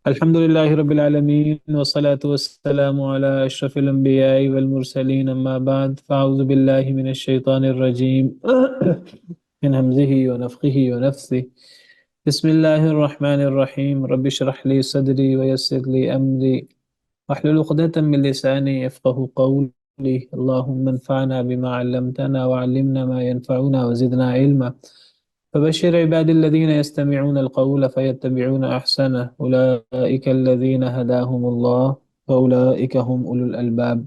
الحمد لله رب العالمين والصلاة والسلام على أشرف الأنبياء والمرسلين أما بعد فأعوذ بالله من الشيطان الرجيم من همزه ونفخه ونفثه بسم الله الرحمن الرحيم رب اشرح لي صدري ويسر لي أمري واحلل عقدة من لساني يفقه قولي اللهم انفعنا بما علمتنا وعلمنا ما ينفعنا وزدنا علما فبشر عبادي الذين يستمعون القول فيتبعون أحسنه أولئك الذين هداهم الله وأولئك هم أولو الألباب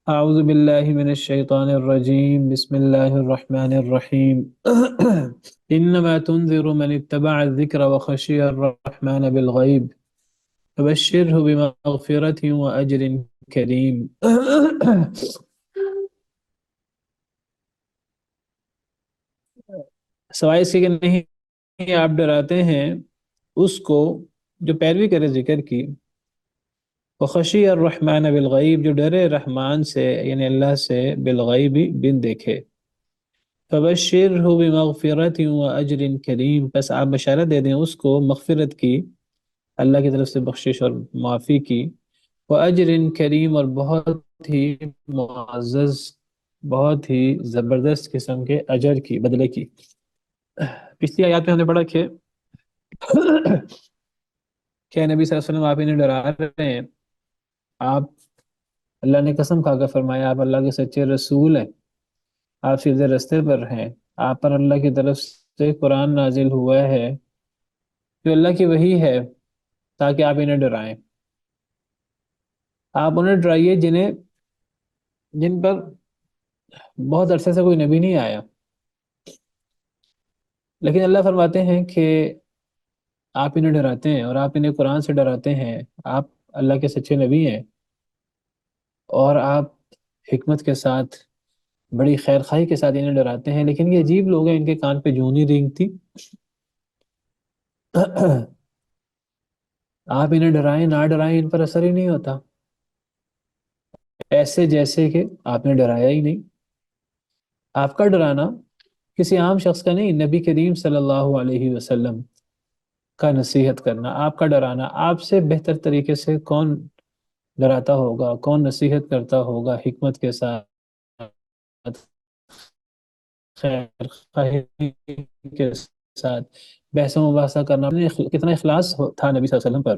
أعوذ بالله من الشيطان الرجيم بسم الله الرحمن الرحيم إنما تنذر من اتبع الذكر وخشي الرحمن بالغيب فبشره بمغفرة وأجر کریم سوائے اس کے کہ نہیں آپ ڈراتے ہیں اس کو جو پیروی کرے ذکر کی، وخشی الرحمن بالغیب، جو ڈرے رحمان سے یعنی اللہ سے، بالغیبی بن دیکھے، فبشرہ بمغفرت واجر کریم، پس آپ بشارت دے دیں اس کو مغفرت کی، اللہ کی طرف سے بخشش اور معافی کی، واجر کریم، اور بہت ہی معزز، بہت ہی زبردست قسم کے اجر کی، بدلے کی۔ پچھلی آیات میں ہم نے پڑھا کہ نبی صلی اللہ علیہ وسلم آپ انہیں ڈرا رہے ہیں، آپ، اللہ نے قسم کھا کر فرمایا آپ اللہ کے سچے رسول ہیں، آپ سیدھے رستے پر ہیں، آپ پر اللہ کی طرف سے قرآن نازل ہوا ہے جو اللہ کی وحی ہے، تاکہ آپ انہیں ڈرائیں۔ آپ انہیں ڈرائیے جن پر بہت عرصے سے کوئی نبی نہیں آیا، لیکن اللہ فرماتے ہیں کہ آپ انہیں ڈراتے ہیں اور آپ انہیں قرآن سے ڈراتے ہیں، آپ اللہ کے سچے نبی ہیں، اور آپ حکمت کے ساتھ، بڑی خیر خواہی کے ساتھ انہیں ڈراتے ہیں، لیکن یہ عجیب لوگ ہیں، ان کے کان پہ جوں نہیں رینگتی۔ آپ انہیں ڈرائیں نہ ڈرائیں ان پر اثر ہی نہیں ہوتا، ایسے جیسے کہ آپ نے ڈرایا ہی نہیں۔ آپ کا ڈرانا کسی عام شخص کا نہیں، نبی کریم صلی اللہ علیہ وسلم کا نصیحت کرنا، آپ کا ڈرانا، آپ سے بہتر طریقے سے کون ڈراتا ہوگا، کون نصیحت کرتا ہوگا حکمت کے ساتھ، خیر خواہی کے ساتھ، بحث و مباحثہ کرنا۔ کتنا اخلاص تھا نبی صلی اللہ علیہ وسلم پر،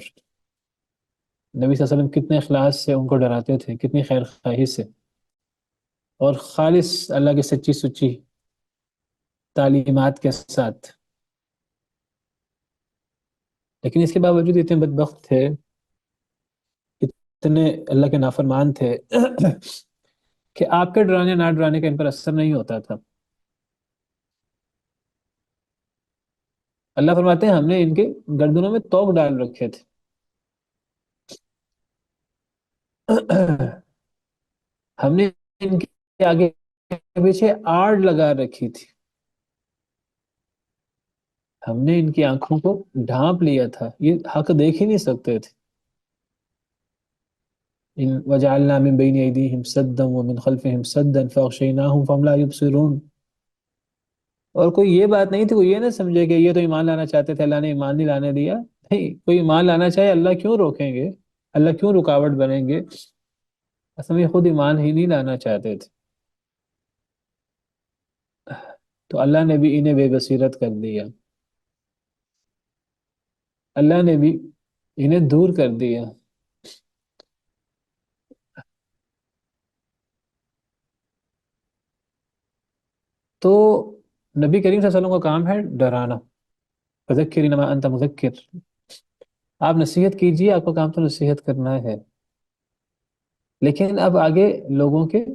نبی صلی اللہ علیہ وسلم کتنے اخلاص سے ان کو ڈراتے تھے، کتنی خیر خواہی سے، اور خالص اللہ کی سچی سچی تعلیمات کے ساتھ، لیکن اس کے باوجود اتنے بدبخت تھے، اتنے اللہ کے نافرمان تھے کہ آپ کے ڈرانے نہ ڈرانے کا ان پر اثر نہیں ہوتا تھا۔ اللہ فرماتے ہیں ہم نے ان کے گردنوں میں توق ڈال رکھے تھے، ہم نے ان کے آگے پیچھے آڑ لگا رکھی تھی، ہم نے ان کی آنکھوں کو ڈھانپ لیا تھا، یہ حق دیکھ ہی نہیں سکتے تھے۔ وَجَعَلْنَا مِن بَيْنِ أَيْدِيهِمْ سَدًّا وَمِنْ خَلْفِهِمْ سَدًّا فَأَغْشَيْنَاهُمْ فَهُمْ لَا يُبْصِرُونَ۔ اور کوئی یہ بات نہیں تھی، کوئی یہ نہ سمجھے کہ یہ تو ایمان لانا چاہتے تھے، اللہ نے ایمان نہیں لانے دیا۔ نہیں، کوئی ایمان لانا چاہے اللہ کیوں روکیں گے، اللہ کیوں رکاوٹ بنیں گے؟ اصل میں خود ایمان ہی نہیں لانا چاہتے تھے، تو اللہ نے بھی انہیں بے بصیرت کر دیا، اللہ نے بھی انہیں دور کر دیا۔ تو نبی کریم صلی اللہ علیہ وسلم کا کام ہے ڈرانا، فذکر انما انت مذکر، آپ نصیحت کیجیے، آپ کا کام تو نصیحت کرنا ہے، لیکن اب آگے لوگوں کے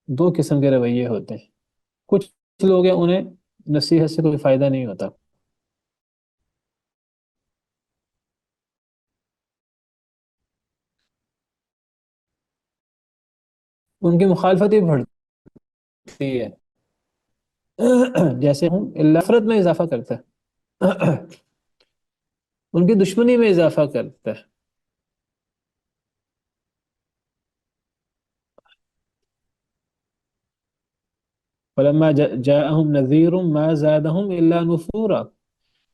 دو قسم کے رویے ہوتے ہیں، کچھ لوگ ہیں انہیں نصیحت سے کوئی فائدہ نہیں ہوتا، ان کی مخالفت ہی بڑھتی ہے، جیسے ہوں نفرت میں اضافہ کرتا ہے، ان کی دشمنی میں اضافہ کرتا ہے۔ فلما جاءهم نذير ما زادهم الا نفورا،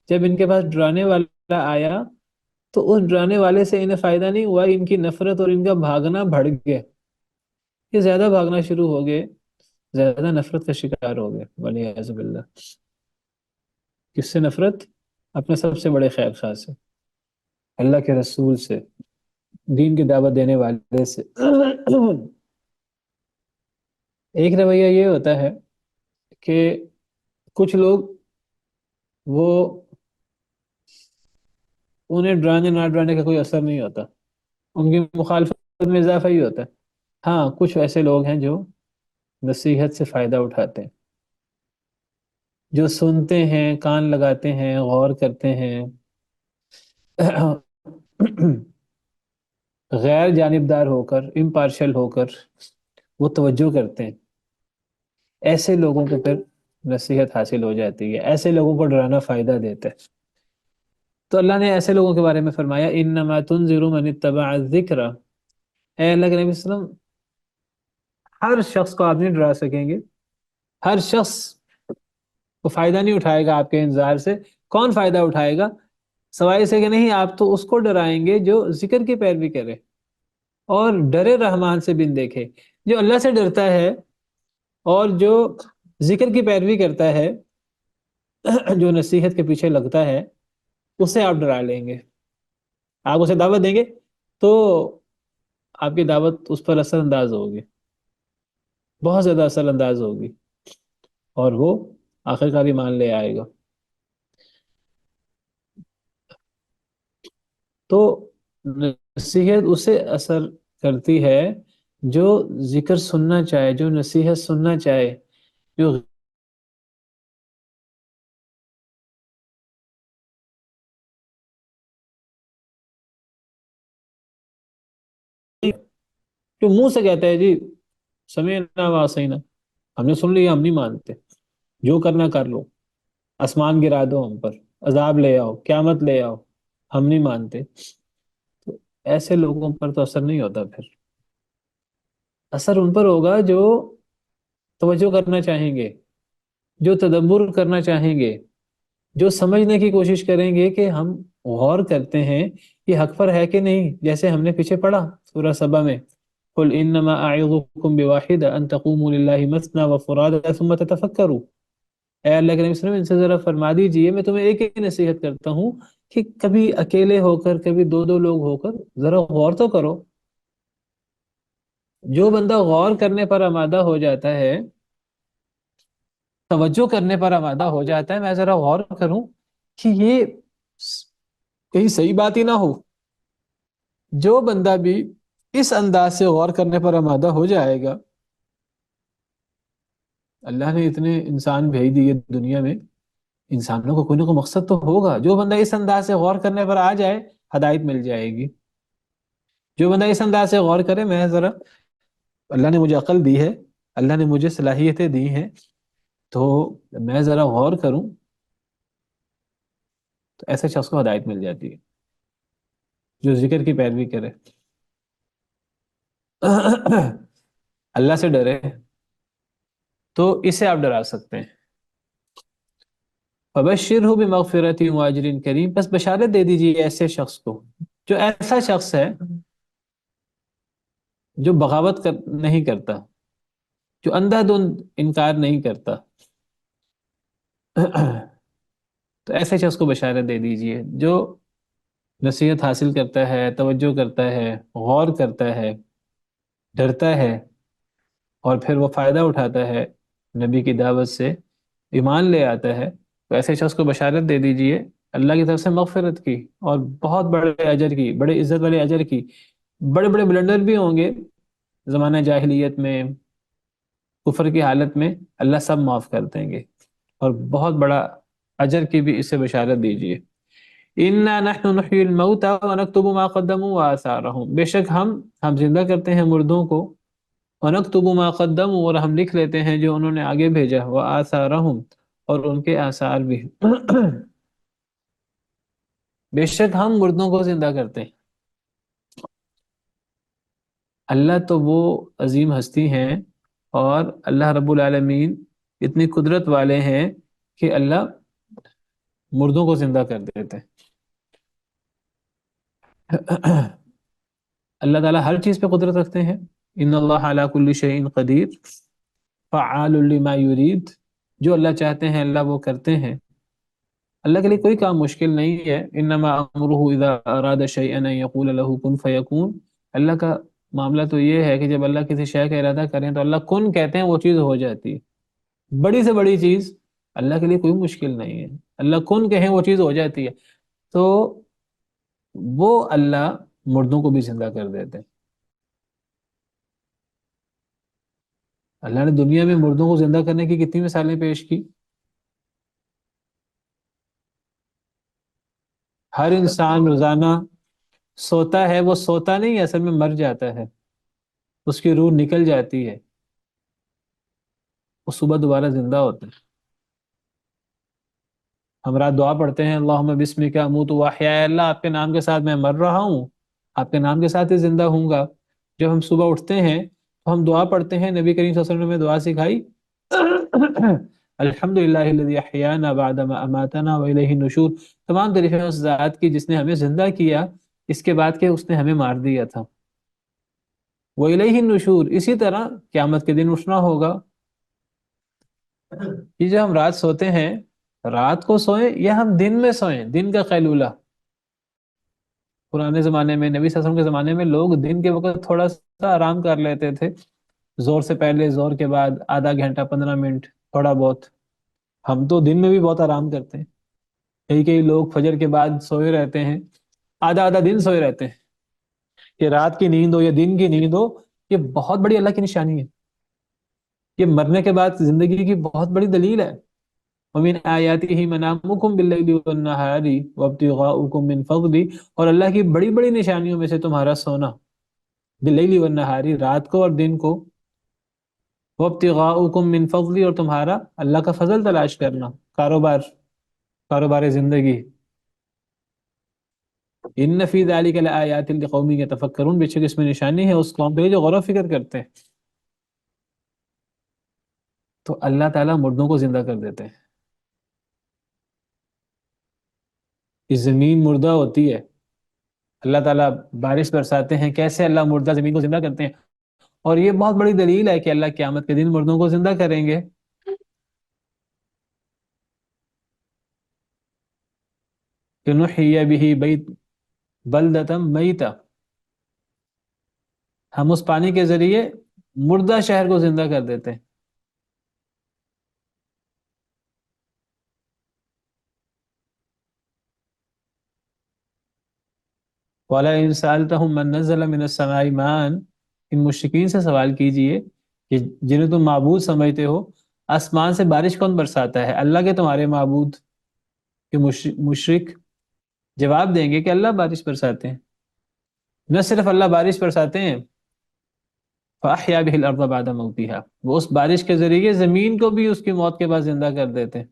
جب ان کے پاس ڈرانے والا آیا تو اس ڈرانے والے سے انہیں فائدہ نہیں ہوا، ان کی نفرت اور ان کا بھاگنا بڑھ گیا، یہ زیادہ بھاگنا شروع ہو گئے، زیادہ نفرت کا شکار ہو گئے والعیاذ باللہ۔ کس سے نفرت؟ اپنے سب سے بڑے خیر خواہ سے، اللہ کے رسول سے، دین کی دعوت دینے والے سے۔ ایک رویہ یہ ہوتا ہے کہ کچھ لوگ وہ انہیں ڈرانے نہ ڈرانے کا کوئی اثر نہیں ہوتا، ان کی مخالفت میں اضافہ ہی ہوتا ہے۔ ہاں کچھ ایسے لوگ ہیں جو نصیحت سے فائدہ اٹھاتے ہیں، جو سنتے ہیں، کان لگاتے ہیں، غور کرتے ہیں، غیر جانبدار ہو کر، امپارشل ہو کر وہ توجہ کرتے ہیں، ایسے لوگوں کو پھر نصیحت حاصل ہو جاتی ہے، ایسے لوگوں کو ڈرانا فائدہ دیتا ہے۔ تو اللہ نے ایسے لوگوں کے بارے میں فرمایا انما تنذر من اتبع الذکر، اے اللہ کے نبی صلی اللہ علیہ وسلم، ہر شخص کو آپ نہیں ڈرا سکیں گے، ہر شخص کو فائدہ نہیں اٹھائے گا آپ کے انذار سے۔ کون فائدہ اٹھائے گا؟ سوائے سے کہ نہیں، آپ تو اس کو ڈرائیں گے جو ذکر کی پیروی کرے اور ڈرے رحمان سے بن دیکھے۔ جو اللہ سے ڈرتا ہے اور جو ذکر کی پیروی کرتا ہے، جو نصیحت کے پیچھے لگتا ہے، اسے آپ ڈرا لیں گے، آپ اسے دعوت دیں گے تو آپ کی دعوت اس پر اثر انداز ہوگی، بہت زیادہ اثر انداز ہوگی، اور وہ آخرکار ایمان لے آئے گا۔ تو نصیحت اسے اثر کرتی ہے جو ذکر سننا چاہے، جو نصیحت سننا چاہے، جو منہ سے کہتا ہے جی سمعنا وعصینا، ہم نے سن لیا، ہم نہیں مانتے، جو کرنا کر لو، آسمان گرا دو ہم پر، عذاب لے آؤ، قیامت لے آؤ، ہم نہیں مانتے۔ تو ایسے لوگوں پر تو اثر نہیں ہوتا، پھر اثر ان پر ہوگا جو توجہ کرنا چاہیں گے، جو تدبر کرنا چاہیں گے، جو سمجھنے کی کوشش کریں گے کہ ہم غور کرتے ہیں یہ حق پر ہے کہ نہیں، جیسے ہم نے پیچھے پڑھا سورہ سبا میں قل انما اعظکم بواحد ان تقوموا للہ مثنى وفرادا ثم تتفکروا، اے اللہ کے نبی صلی اللہ علیہ وسلم ان سے ذرا فرما دیجئے میں تمہیں ایک ہی نصیحت کرتا ہوں کہ کبھی اکیلے ہو کر، کبھی دو دو لوگ ہو کر ذرا غور تو کرو۔ جو بندہ غور کرنے پر آمادہ ہو جاتا ہے، توجہ کرنے پر آمادہ ہو جاتا ہے، میں ذرا غور کروں کہ یہ کہیں صحیح بات ہی نہ ہو، جو بندہ بھی اس انداز سے غور کرنے پر آمادہ ہو جائے گا، اللہ نے اتنے انسان بھیج دیے دنیا میں، انسانوں کو کوئی نہ کوئی مقصد تو ہوگا، جو بندہ اس انداز سے غور کرنے پر آ جائے ہدایت مل جائے گی۔ جو بندہ اس انداز سے غور کرے، میں ذرا، اللہ نے مجھے عقل دی ہے، اللہ نے مجھے صلاحیتیں دی ہیں، تو میں ذرا غور کروں، تو ایسے شخص کو ہدایت مل جاتی ہے جو ذکر کی پیروی کرے، اللہ سے ڈرے، تو اسے آپ ڈرا سکتے ہیں۔ فبشرہ بمغفرۃ واجر کریم، بس بشارت دے دیجیے ایسے شخص کو، جو ایسا شخص ہے جو بغاوت نہیں کرتا، جو اندھا دھند انکار نہیں کرتا، تو ایسے شخص کو بشارت دے دیجیے جو نصیحت حاصل کرتا ہے، توجہ کرتا ہے، غور کرتا ہے، ڈرتا ہے، اور پھر وہ فائدہ اٹھاتا ہے نبی کی دعوت سے، ایمان لے آتا ہے، تو ایسے شخص کو بشارت دے دیجئے اللہ کی طرف سے مغفرت کی، اور بہت بڑے اجر کی، بڑے عزت والے اجر کی۔ بڑے بڑے بلنڈر بھی ہوں گے زمانہ جاہلیت میں، کفر کی حالت میں، اللہ سب معاف کر دیں گے، اور بہت بڑا اجر کی بھی اسے بشارت دیجئے۔ اِنَّا نَحْنُ نُحْيِي الْمَوْتَى وَنَكْتُبُ مَا قَدَّمُوا وَآثَارَهُم، بے شک ہم زندہ کرتے ہیں مردوں کو، وَنَكْتُبُ مَا قَدَّمُوا، اور ہم لکھ لیتے ہیں جو انہوں نے آگے بھیجا، وَآثَارَهُم، اور ان کے آثار بھی۔ بے شک ہم مردوں کو زندہ کرتے ہیں۔ اللہ تو وہ عظیم ہستی ہیں، اور اللہ رب العالمین اتنی قدرت والے ہیں کہ اللہ مردوں کو زندہ کر دیتے ہیں۔ اللہ تعالیٰ ہر چیز پہ قدرت رکھتے ہیں. ان اللہ علی کل شیء قدیر فعال لما یرید. جو اللہ چاہتے ہیں اللہ وہ کرتے ہیں. اللہ کے لیے کوئی کام مشکل نہیں ہے. انما امرہ اذا اراد شیئا ان یقول له کن فیکون. اللہ کا معاملہ تو یہ ہے کہ جب اللہ کسی شے کا ارادہ کریں تو اللہ کن کہتے ہیں وہ چیز ہو جاتی ہے. بڑی سے بڑی چیز اللہ کے لیے کوئی مشکل نہیں ہے. اللہ کن کہیں وہ چیز ہو جاتی ہے. تو وہ اللہ مردوں کو بھی زندہ کر دیتے ہیں. اللہ نے دنیا میں مردوں کو زندہ کرنے کی کتنی مثالیں پیش کی. ہر انسان روزانہ سوتا ہے. وہ سوتا نہیں اصل میں مر جاتا ہے. اس کی روح نکل جاتی ہے. وہ صبح دوبارہ زندہ ہوتا ہے. ہم رات دعا پڑھتے ہیں اللہم بسمک اموت واحیا. اللہ آپ کے نام کے ساتھ میں مر رہا ہوں, آپ کے نام کے ساتھ ہی زندہ ہوں گا. جب ہم صبح اٹھتے ہیں تو ہم دعا پڑھتے ہیں. نبی کریم صلی اللہ علیہ وسلم نے دعا سکھائی الحمدللہ الذی احیانا بعد ما اماتنا والیہ النشور. تمام تعریفیں اس ذات کی جس نے ہمیں زندہ کیا اس کے بعد کہ اس نے ہمیں مار دیا تھا. وَإِلَيْهِ النُّشُورُ. اسی طرح قیامت کے دن اٹھنا ہوگا. یہ جو ہم رات سوتے ہیں, رات کو سوئیں یا ہم دن میں سوئیں, دن کا قیلولہ. پرانے زمانے میں نبی صلی اللہ علیہ وسلم کے زمانے میں لوگ دن کے وقت تھوڑا سا آرام کر لیتے تھے. زور سے پہلے, زور کے بعد آدھا گھنٹہ 15 منٹ تھوڑا بہت. ہم تو دن میں بھی بہت آرام کرتے ہیں. کئی کئی لوگ فجر کے بعد سوئے رہتے ہیں, آدھا آدھا دن سوئے رہتے ہیں. کہ رات کی نیند ہو یا دن کی نیند ہو, یہ بہت بڑی اللہ کی نشانی ہے. یہ مرنے کے بعد زندگی کی بہت بڑی دلیل ہے. وَمِنْ آيَاتِهِ مَنَامُكُمْ بِاللَّيْلِ وَالنَّهَارِ وَابْتِغَاؤُكُمْ مِنْ فَضْلِهِ. اور اللہ کی بڑی بڑی نشانیوں میں سے تمہارا سونا, بِاللَّيْلِ وَالنَّهَارِ رات کو اور دن کو, وَابْتِغَاؤُكُمْ مِنْ فَضْلِهِ اور تمہارا اللہ کا فضل تلاش کرنا, کاروبار زندگی. ان فی ذلک لآیات لقوم یتفکرون. بے شک اس میں نشانی ہے اس قوم پہ جو غور و فکر کرتے ہیں. تو اللہ تعالیٰ مردوں کو زندہ کر دیتے ہیں. یہ زمین مردہ ہوتی ہے, اللہ تعالیٰ بارش برساتے ہیں. کیسے اللہ مردہ زمین کو زندہ کرتے ہیں, اور یہ بہت بڑی دلیل ہے کہ اللہ قیامت کے دن مردوں کو زندہ کریں گے. کہ نحیی بہ بیت بلدۃ میتہ. ہم اس پانی کے ذریعے مردہ شہر کو زندہ کر دیتے ہیں. وَلَئِن سَأَلْتَهُم مَّن نَّزَّلَ مِنَ السَّمَاءِ مَاءً. ان مشرکین سے سوال کیجئے کہ جنہیں تم معبود سمجھتے ہو, آسمان سے بارش کون برساتا ہے؟ اللہ کے تمہارے معبود. کہ مشرک جواب دیں گے کہ اللہ بارش برساتے ہیں. نہ صرف اللہ بارش برساتے ہیں, فَأَحْيَا بِهِ الْأَرْضَ بَعْدَ مَوْتِهَا. وہ اس بارش کے ذریعے زمین کو بھی اس کی موت کے بعد زندہ کر دیتے ہیں.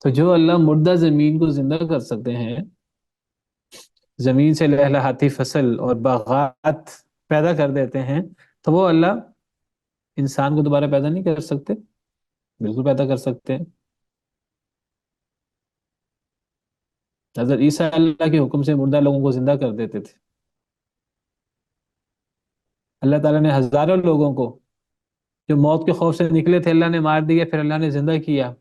تو جو اللہ مردہ زمین کو زندہ کر سکتے ہیں, زمین سے لہلہاتی فصل اور باغات پیدا کر دیتے ہیں, تو وہ اللہ انسان کو دوبارہ پیدا نہیں کر سکتے؟ بالکل پیدا کر سکتے ہیں. حضرت عیسیٰ اللہ کے حکم سے مردہ لوگوں کو زندہ کر دیتے تھے. اللہ تعالیٰ نے ہزاروں لوگوں کو جو موت کے خوف سے نکلے تھے اللہ نے مار دیا, پھر اللہ نے زندہ کیا.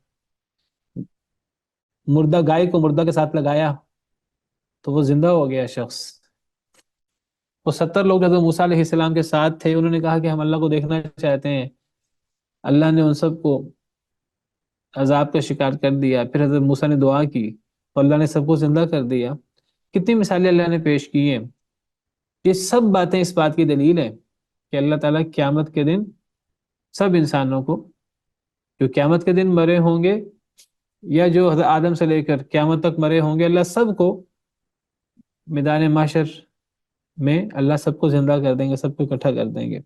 مردہ گائے کو مردہ کے ساتھ لگایا تو وہ زندہ ہو گیا شخص. وہ 70 لوگ حضرت موسیٰ علیہ السلام کے ساتھ تھے, انہوں نے کہا کہ ہم اللہ کو دیکھنا چاہتے ہیں. اللہ نے ان سب کو عذاب کا شکار کر دیا. پھر حضرت موسیٰ نے دعا کی اور اللہ نے سب کو زندہ کر دیا. کتنی مثالیں اللہ نے پیش کی ہیں. یہ سب باتیں اس بات کی دلیل ہیں کہ اللہ تعالیٰ قیامت کے دن سب انسانوں کو جو قیامت کے دن مرے ہوں گے یا جو حضرت آدم سے لے کر قیامت تک مرے ہوں گے, اللہ سب کو میدان محشر میں اللہ سب کو زندہ کر دیں گے, سب کو اکٹھا کر دیں گے.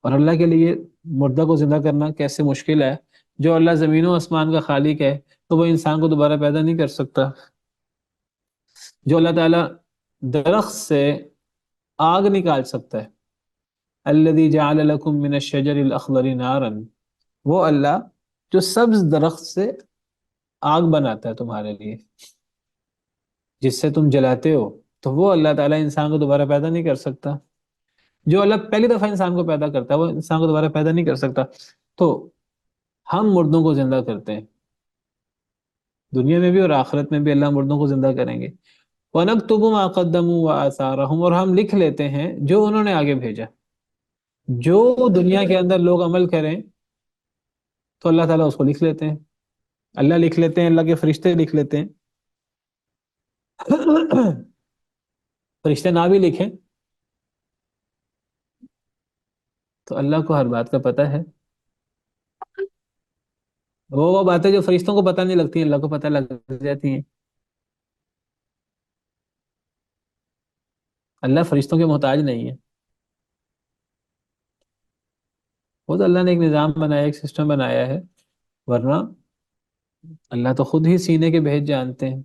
اور اللہ کے لیے مردہ کو زندہ کرنا کیسے مشکل ہے. جو اللہ زمین و آسمان کا خالق ہے تو وہ انسان کو دوبارہ پیدا نہیں کر سکتا. جو اللہ تعالیٰ درخت سے آگ نکال سکتا ہے, الذی جعل لکم من الشجر الاخضر نارا, وہ اللہ جو سبز درخت سے آگ بناتا ہے تمہارے لیے جس سے تم جلاتے ہو، تو وہ اللہ تعالیٰ انسان کو دوبارہ پیدا نہیں کر سکتا؟ جو اللہ پہلی دفعہ انسان کو پیدا کرتا ہے وہ انسان کو دوبارہ پیدا نہیں کر سکتا؟ تو ہم مردوں کو زندہ کرتے ہیں، دنیا میں بھی اور آخرت میں بھی اللہ مردوں کو زندہ کریں گے۔ وَنَكْتُبُ مَا قَدَّمُوا وَآثَارَهُمْ، اور ہم لکھ لیتے ہیں جو انہوں نے آگے بھیجا، جو دنیا کے اندر لوگ عمل کریں تو اللہ تعالیٰ اس کو لکھ لیتے ہیں، اللہ لکھ لیتے ہیں، اللہ کے فرشتے لکھ لیتے ہیں۔ فرشتے نہ بھی لکھیں تو اللہ کو ہر بات کا پتہ ہے، وہ باتیں جو فرشتوں کو پتہ نہیں لگتی ہیں اللہ کو پتہ لگ جاتی ہیں۔ اللہ فرشتوں کے محتاج نہیں ہے، وہ تو اللہ نے ایک نظام بنایا، ایک سسٹم بنایا ہے، ورنہ اللہ تو خود ہی سینے کے بھیج جانتے ہیں۔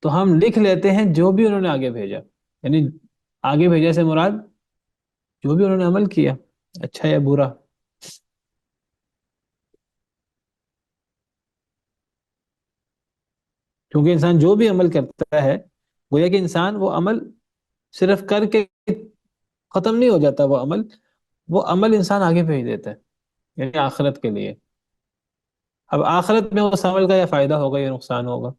تو ہم لکھ لیتے ہیں جو بھی انہوں نے آگے بھیجا، یعنی آگے بھیجا سے مراد جو بھی انہوں نے عمل کیا، اچھا یا برا۔ کیونکہ انسان جو بھی عمل کرتا ہے، گویا کہ انسان وہ عمل صرف کر کے ختم نہیں ہو جاتا، وہ عمل انسان آگے بھیج دیتا ہے، یعنی آخرت کے لیے۔ اب آخرت میں اس عمل کا یا فائدہ ہوگا یا نقصان ہوگا،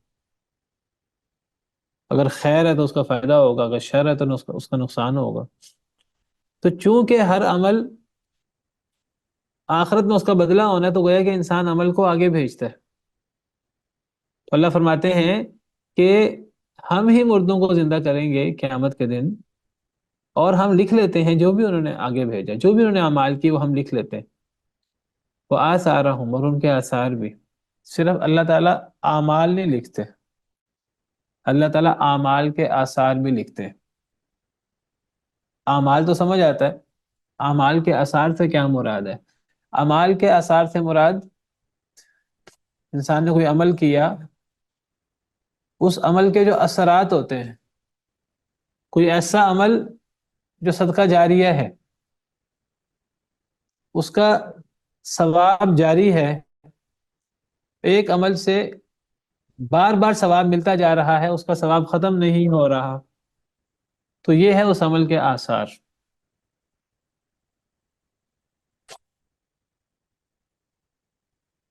اگر خیر ہے تو اس کا فائدہ ہوگا، اگر شر ہے تو اس کا نقصان ہوگا۔ تو چونکہ ہر عمل آخرت میں اس کا بدلہ ہونا ہے، تو گویا کہ انسان عمل کو آگے بھیجتا ہے۔ تو اللہ فرماتے ہیں کہ ہم ہی مردوں کو زندہ کریں گے قیامت کے دن، اور ہم لکھ لیتے ہیں جو بھی انہوں نے آگے بھیجا، جو بھی انہوں نے اعمال کی وہ ہم لکھ لیتے ہیں۔ وہ آثارہم، اور ان کے آثار بھی، صرف اللہ تعالیٰ اعمال نہیں لکھتے، اللہ تعالیٰ اعمال کے آثار بھی لکھتے ہیں۔ اعمال تو سمجھ آتا ہے، اعمال کے آثار سے کیا مراد ہے؟ اعمال کے آثار سے مراد انسان نے کوئی عمل کیا، اس عمل کے جو اثرات ہوتے ہیں، کوئی ایسا عمل جو صدقہ جاریہ ہے، اس کا ثواب جاری ہے، ایک عمل سے بار بار ثواب ملتا جا رہا ہے، اس کا ثواب ختم نہیں ہو رہا، تو یہ ہے اس عمل کے آثار۔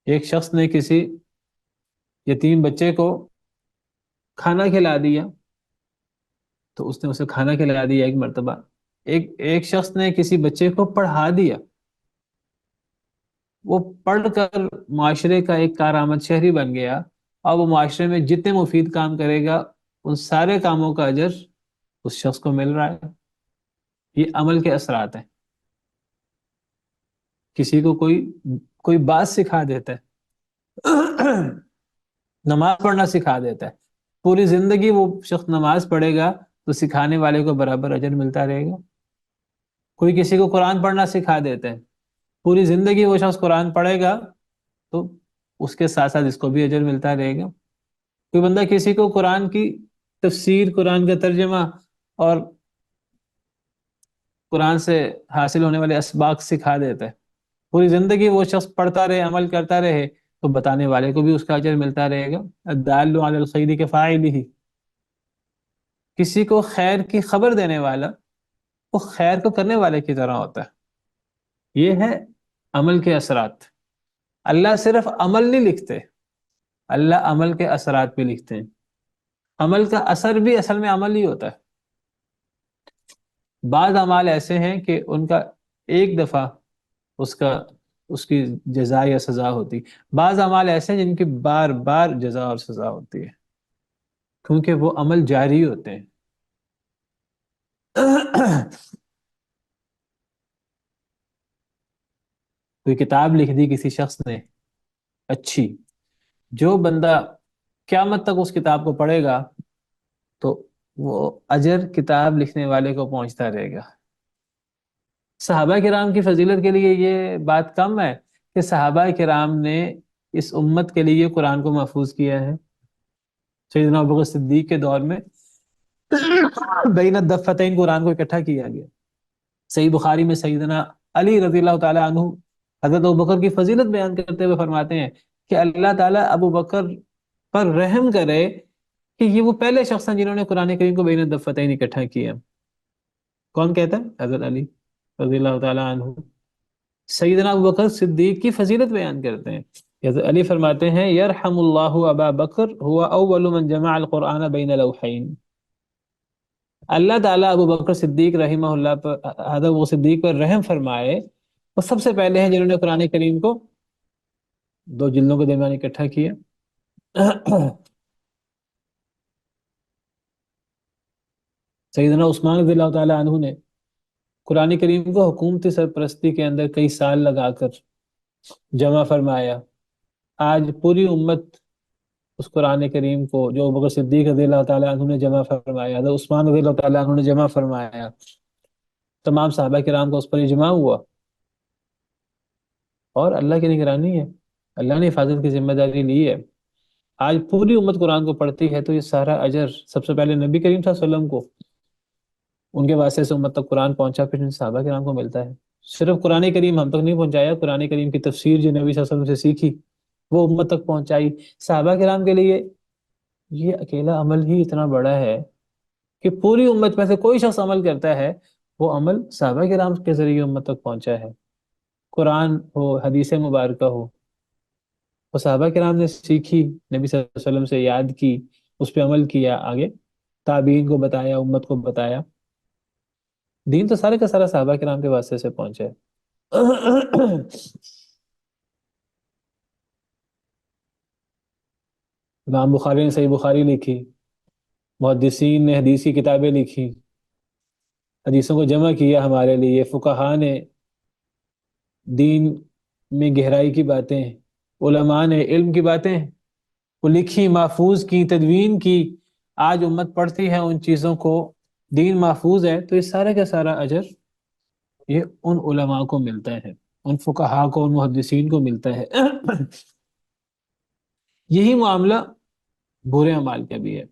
ایک شخص نے کسی یتیم بچے کو کھانا کھلا دیا، تو اس نے اسے کھانا کھلا دیا ایک مرتبہ۔ ایک شخص نے کسی بچے کو پڑھا دیا، وہ پڑھ کر معاشرے کا ایک کارآمد شہری بن گیا، اور وہ معاشرے میں جتنے مفید کام کرے گا ان سارے کاموں کا اجر اس شخص کو مل رہا ہے۔ یہ عمل کے اثرات ہیں۔ کسی کو کوئی بات سکھا دیتا ہے، نماز پڑھنا سکھا دیتا ہے، پوری زندگی وہ شخص نماز پڑھے گا تو سکھانے والے کو برابر اجر ملتا رہے گا۔ کوئی کسی کو قرآن پڑھنا سکھا دیتا ہے، پوری زندگی وہ شخص قرآن پڑھے گا تو اس کے ساتھ ساتھ اس کو بھی اجر ملتا رہے گا۔ کوئی بندہ کسی کو قرآن کی تفسیر، قرآن کا ترجمہ اور قرآن سے حاصل ہونے والے اسباق سکھا دیتا ہے، پوری زندگی وہ شخص پڑھتا رہے، عمل کرتا رہے، تو بتانے والے کو بھی اس کا اجر ملتا رہے گا۔ الدال علی الخیر کفاعلہ، کسی کو خیر کی خبر دینے والا وہ خیر کو کرنے والے کی طرح ہوتا ہے۔ یہ ہے عمل کے اثرات۔ اللہ صرف عمل نہیں لکھتے، اللہ عمل کے اثرات بھی لکھتے ہیں۔ عمل کا اثر بھی اصل میں عمل ہی ہوتا ہے۔ بعض اعمال ایسے ہیں کہ ان کا ایک دفعہ اس کی جزا یا سزا ہوتی، بعض اعمال ایسے ہیں جن کی بار بار جزا اور سزا ہوتی ہے، کیونکہ وہ عمل جاری ہوتے ہیں۔ کوئی کتاب لکھ دی کسی شخص نے اچھی، جو بندہ قیامت تک اس کتاب کو پڑھے گا تو وہ اجر کتاب لکھنے والے کو پہنچتا رہے گا۔ صحابہ کرام کی فضیلت کے لیے یہ بات کم ہے کہ صحابہ کرام نے اس امت کے لیے قرآن کو محفوظ کیا ہے۔ سیدنا ابوبکر صدیق کے دور میں بین الدفتین قرآن کو اکٹھا کیا گیا۔ صحیح بخاری میں سیدنا علی رضی اللہ تعالیٰ عنہ حضرت ابوبکر کی فضیلت بیان کرتے ہوئے فرماتے ہیں کہ اللہ تعالیٰ ابو بکر پر رحم کرے کہ یہ وہ پہلے شخص ہیں جنہوں نے قرآن کریم کو بین الدفتین اکٹھا کیا۔ کون کہتا ہے؟ حضرت علی رضی اللہ تعالیٰ عنہ سیدنا ابو بکر صدیق کی فضیلت بیان کرتے ہیں۔ حضرت علی فرماتے ہیں یرحم اللہ ابا بکر هو اول من جمع القرآن بین لوحین، اللہ تعالیٰ ابو بکر صدیق رحمہ اللہ پر، حضرت ابو صدیق پر رحم فرمائے، وہ سب سے پہلے ہیں جنہوں نے قرآن کریم کو دو جلدوں کے درمیان اکٹھا کیا۔ سیدنا عثمان رضی اللہ تعالیٰ عنہ نے قرآن کریم کو حکومتی سرپرستی کے اندر کئی سال لگا کر جمع فرمایا۔ آج پوری امت اس قرآن کریم کو جو ابوبکر صدیق رضی اللہ تعالیٰ عنہ نے جمع فرمایا، حضرت عثمان رضی اللہ تعالیٰ عنہ نے جمع فرمایا، تمام صحابہ کرام کا اس پر اجماع ہوا، اور اللہ کی نگرانی ہے، اللہ نے حفاظت کی ذمہ داری لی ہے۔ آج پوری امت قرآن کو پڑھتی ہے تو یہ سارا اجر سب سے پہلے نبی کریم صلی اللہ علیہ وسلم کو، ان کے واسطے سے امت تک قرآن پہنچا، پھر ان صحابہ کرام کو ملتا ہے۔ صرف قرآن کریم ہم تک نہیں پہنچایا، قرآن کریم کی تفسیر جو نبی صلی اللہ علیہ وسلم سے سیکھی وہ امت تک پہنچائی۔ صحابہ کرام کے لیے یہ اکیلا عمل ہی اتنا بڑا ہے کہ پوری امت میں سے کوئی شخص عمل کرتا ہے، وہ عمل صحابہ کرام کے ذریعے امت تک پہنچا ہے۔ قرآن ہو، حدیث مبارکہ ہو، وہ صحابہ کرام نے سیکھی، نبی صلی اللہ علیہ وسلم سے یاد کی، اس پہ عمل کیا، آگے تابعین کو بتایا، امت کو بتایا۔ دین تو سارے کا سارا صحابہ کرام کے واسطے سے پہنچا ہے۔ امام بخاری نے صحیح بخاری لکھی، محدثین نے حدیث کی کتابیں لکھی، حدیثوں کو جمع کیا ہمارے لیے، فقہاء نے دین میں گہرائی کی باتیں، علماء نے علم کی باتیں وہ لکھی، محفوظ کی، تدوین کی، آج امت پڑھتی ہے ان چیزوں کو، دین محفوظ ہے، تو یہ سارا کا سارا اجر یہ ان علماء کو ملتا ہے، ان فقہاء کو، ان محدثین کو ملتا ہے۔ یہی معاملہ برے اعمال کا بھی ہے،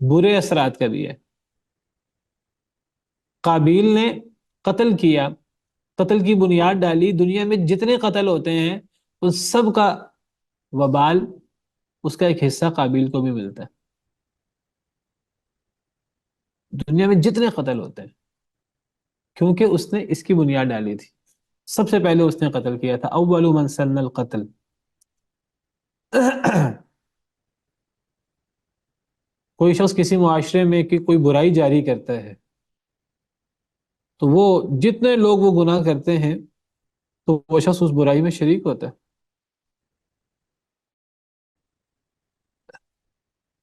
برے اثرات کا بھی ہے۔ قابیل نے قتل کیا، قتل کی بنیاد ڈالی، دنیا میں جتنے قتل ہوتے ہیں ان سب کا وبال، اس کا ایک حصہ قابیل کو بھی ملتا ہے۔ دنیا میں جتنے قتل ہوتے ہیں، کیونکہ اس نے اس کی بنیاد ڈالی تھی، سب سے پہلے اس نے قتل کیا تھا، اول من سن القتل۔ کوئی شخص کسی معاشرے میں کہ کوئی برائی جاری کرتا ہے تو وہ جتنے لوگ وہ گناہ کرتے ہیں تو وہ شخص اس برائی میں شریک ہوتا ہے۔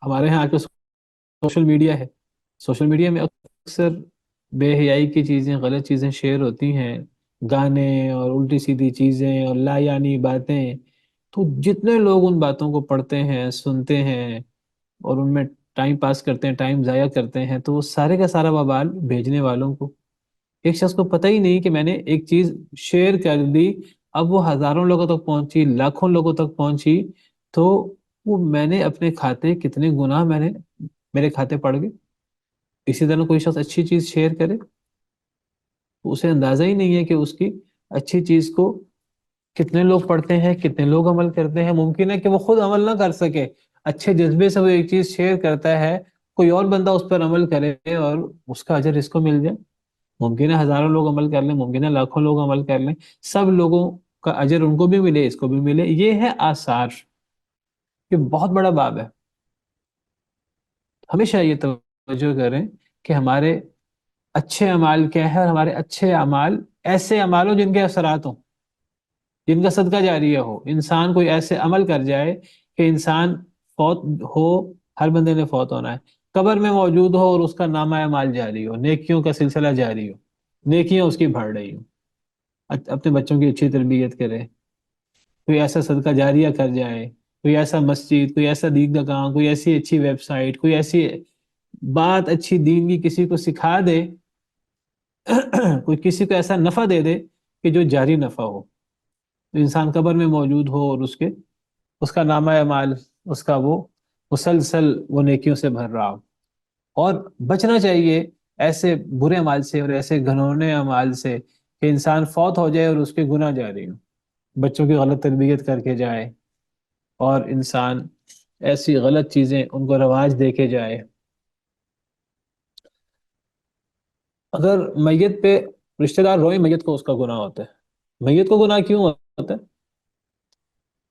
ہمارے ہاں آج سوشل میڈیا ہے، سوشل میڈیا میں اکثر بے حیائی کی چیزیں، غلط چیزیں شیئر ہوتی ہیں، گانے اور الٹی سیدھی چیزیں اور لا یعنی باتیں، تو جتنے لوگ ان باتوں کو پڑھتے ہیں، سنتے ہیں اور ان میں ٹائم پاس کرتے ہیں، ٹائم ضائع کرتے ہیں، تو وہ سارے کا سارا وبال بھیجنے والوں کو، ایک شخص کو پتہ ہی نہیں کہ میں نے ایک چیز شیئر کر دی، اب وہ ہزاروں لوگوں تک پہنچی، لاکھوں لوگوں تک پہنچی، تو وہ میں نے اپنے کھاتے کتنے گناہ میں نے میرے کھاتے پڑ گئے۔ اسی طرح کوئی شخص اچھی چیز شیئر کرے تو اسے اندازہ ہی نہیں ہے کہ اس کی اچھی چیز کو کتنے لوگ پڑھتے ہیں، کتنے لوگ عمل کرتے ہیں۔ ممکن ہے کہ وہ خود عمل نہ کر سکے، اچھے جذبے سے وہ ایک چیز شیئر کرتا ہے، کوئی اور بندہ اس پر عمل کرے اور اس کا اجر اس کو مل جائے۔ ممکن ہے ہزاروں لوگ عمل کر لیں، ممکن ہے لاکھوں لوگ عمل کر لیں، سب لوگوں کا اجر ان کو بھی ملے، اس کو بھی ملے۔ یہ ہے آثار، یہ بہت بڑا باب ہے۔ ہمیشہ یہ توجہ کریں کہ ہمارے اچھے اعمال کیا ہے، اور ہمارے اچھے اعمال ایسے اعمال ہوں جن کے اثرات ہوں، جن کا صدقہ جاریہ ہو۔ انسان کوئی ایسے عمل کر جائے کہ انسان فوت ہو، ہر بندے نے فوت ہونا ہے، قبر میں موجود ہو اور اس کا نامہ اعمال جاری ہو، نیکیوں کا سلسلہ جاری ہو، نیکیاں اس کی بڑھ رہی ہوں، اپنے بچوں کی اچھی تربیت کرے، کوئی ایسا صدقہ جاریہ کر جائے، کوئی ایسا مسجد، کوئی ایسا دیگر کام، کوئی ایسی اچھی ویب سائٹ، کوئی ایسی بات اچھی دین کی کسی کو سکھا دے، کوئی کسی کو ایسا نفع دے دے کہ جو جاری نفع ہو، تو انسان قبر میں موجود ہو اور اس کا نامہ اعمال، اس کا وہ مسلسل وہ نیکیوں سے بھر رہا ہو۔ اور بچنا چاہیے ایسے برے اعمال سے اور ایسے گھنونے اعمال سے کہ انسان فوت ہو جائے اور اس کے گناہ جاری ہوں، بچوں کی غلط تربیت کر کے جائے، اور انسان ایسی غلط چیزیں ان کو رواج دے کے جائے. اگر میت پہ رشتہ دار روئیں، میت کو اس کا گناہ ہوتا ہے. میت کو گناہ کیوں ہوتا ہے؟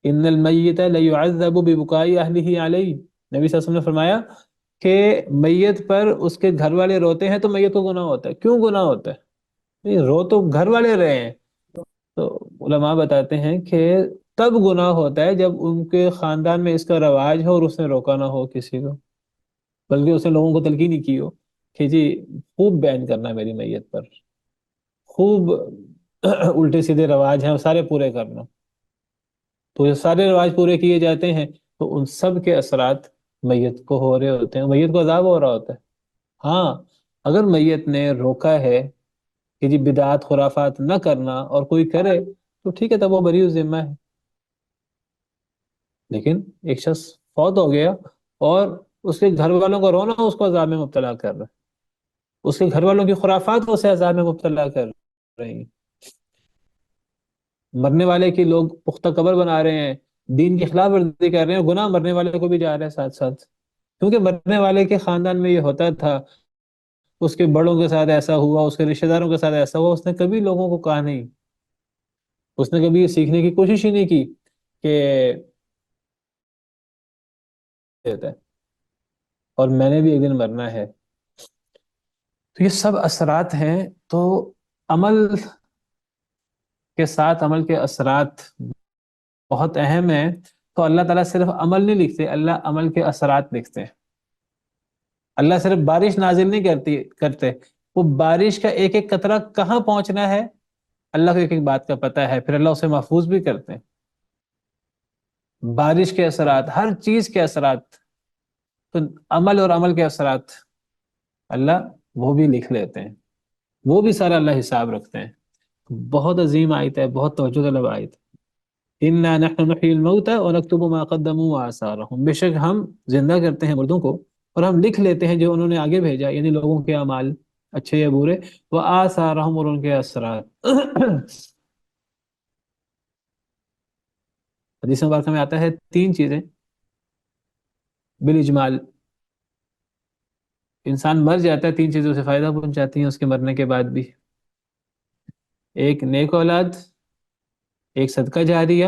ان المیت لیعذب ببکاء اہلہ علیہ، نبی صلی اللہ علیہ وسلم نے فرمایا کہ میت پر اس کے گھر والے روتے ہیں تو میت کو گناہ ہوتا ہے. کیوں گناہ ہوتا ہے؟ نہیں، رو تو گھر والے رہے ہیں. تو علماء بتاتے ہیں کہ تب گناہ ہوتا ہے جب ان کے خاندان میں اس کا رواج ہو اور اس نے روکا نہ ہو کسی کو، بلکہ اس نے لوگوں کو تلقین ہی کی ہو کہ جی خوب بیان کرنا ہے میری میت پر، خوب الٹے سیدھے رواج ہیں وہ سارے پورے کرنا. تو یہ سارے رواج پورے کیے جاتے ہیں تو ان سب کے اثرات میت کو ہو رہے ہوتے ہیں، میت کو عذاب ہو رہا ہوتا ہے. ہاں، اگر میت نے روکا ہے کہ جی بدعات خرافات نہ کرنا اور کوئی کرے تو ٹھیک ہے، تب وہ بری ذمہ ہے. لیکن ایک شخص فوت ہو گیا اور اس کے گھر والوں کا رونا اس کو عذاب میں مبتلا کر رہا ہے، اس کے گھر والوں کی خرافات اسے عذاب میں مبتلا کر رہی ہیں. مرنے والے کی لوگ پختہ قبر بنا رہے ہیں، دین کی خلاف ورزی کر رہے ہیں، گناہ مرنے والے کو بھی جا رہے ہیں ساتھ ساتھ. کیونکہ مرنے والے کے خاندان میں یہ ہوتا تھا، اس کے بڑوں کے ساتھ ایسا ہوا، اس کے رشتہ داروں کے ساتھ ایسا ہوا، اس نے کبھی لوگوں کو کہا نہیں، اس نے کبھی یہ سیکھنے کی کوشش ہی نہیں کی کہ ہوتا ہے اور میں نے بھی ایک دن مرنا ہے. تو یہ سب اثرات ہیں. تو عمل کے ساتھ عمل کے اثرات بہت اہم ہیں. تو اللہ تعالیٰ صرف عمل نہیں لکھتے، اللہ عمل کے اثرات لکھتے ہیں. اللہ صرف بارش نازل نہیں کرتے، وہ بارش کا ایک ایک قطرہ کہاں پہنچنا ہے اللہ کو ایک ایک بات کا پتہ ہے، پھر اللہ اسے محفوظ بھی کرتے ہیں. بارش کے اثرات، ہر چیز کے اثرات، تو عمل اور عمل کے اثرات اللہ وہ بھی لکھ لیتے ہیں، وہ بھی سارا اللہ حساب رکھتے ہیں. بہت عظیم آیت ہے، بہت توجہ طلب آیت. اِنَّا نَحْنُ نُحْيِي الْمَوْتَى وَنَكْتُبُ مَا قَدَّمُوا وَآثَارَهُمْ، بے شک ہم زندہ کرتے ہیں مردوں کو اور ہم لکھ لیتے ہیں جو انہوں نے آگے بھیجا، یعنی لوگوں کے اعمال اچھے یا برے، وَآثَارَهُمْ، اور ان کے اثرات. حدیث مبارکہ میں آتا ہے تین چیزیں بالاجمال انسان مر جاتا ہے، تین چیزوں سے فائدہ پہنچاتی ہیں اس کے مرنے کے بعد بھی. ایک نیک اولاد، ایک صدقہ جاریہ،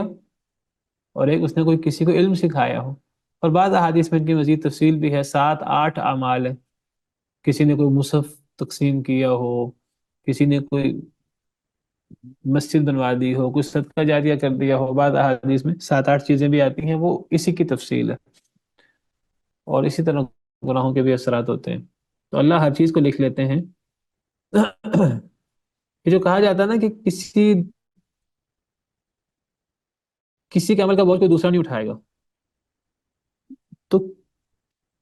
اور ایک اس نے کوئی کسی کو علم سکھایا ہو. اور بعض احادیث میں ان کی مزید تفصیل بھی ہے، 7 8 اعمال ہے. کسی نے کوئی مصحف تقسیم کیا ہو، کسی نے کوئی مسجد بنوا دی ہو، کچھ صدقہ جاریہ کر دیا ہو. بعض احادیث میں 7 8 چیزیں بھی آتی ہیں، وہ اسی کی تفصیل ہے. اور اسی طرح گناہوں کے بھی اثرات ہوتے ہیں، تو اللہ ہر چیز کو لکھ لیتے ہیں. یہ جو کہا جاتا ہے نا کہ کسی کے عمل کا بوجھ کوئی دوسرا نہیں اٹھائے گا، تو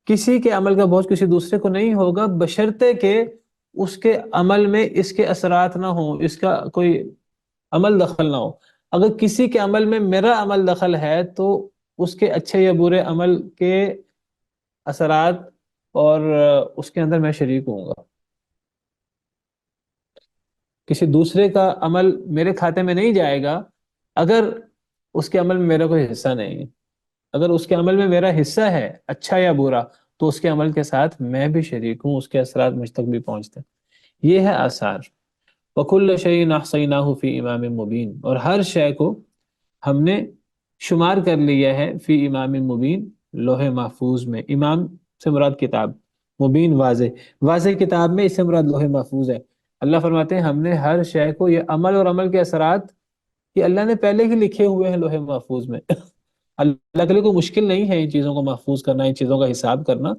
کسی کے عمل کا بوجھ کسی دوسرے کو نہیں ہوگا بشرطے کہ اس کے عمل میں اس کے اثرات نہ ہوں، اس کا کوئی عمل دخل نہ ہو. اگر کسی کے عمل میں میرا عمل دخل ہے تو اس کے اچھے یا برے عمل کے اثرات اور اس کے اندر میں شریک ہوں گا. کسی دوسرے کا عمل میرے کھاتے میں نہیں جائے گا اگر اس کے عمل میں میرا کوئی حصہ نہیں ہے. اگر اس کے عمل میں میرا حصہ ہے اچھا یا برا تو اس کے عمل کے ساتھ میں بھی شریک ہوں، اس کے اثرات مجھ تک بھی پہنچتے ہیں. یہ ہے آثار. وَكُلَّ شَيْءٍ أَحْصَيْنَاهُ فِي إِمَامٍ مُبِينٍ، اور ہر شے کو ہم نے شمار کر لیا ہے فی امام مبین، لوح محفوظ میں. امام سے مراد کتاب، مبین واضح کتاب میں، اس سے مراد لوح محفوظ ہے. اللہ فرماتے ہیں ہم نے ہر شے کو، یہ عمل اور عمل کے اثرات یہ اللہ نے پہلے ہی لکھے ہوئے ہیں لوح محفوظ میں. اللہ کے لیے کوئی مشکل نہیں ہے ان چیزوں کو محفوظ کرنا، ان چیزوں کا حساب کرنا.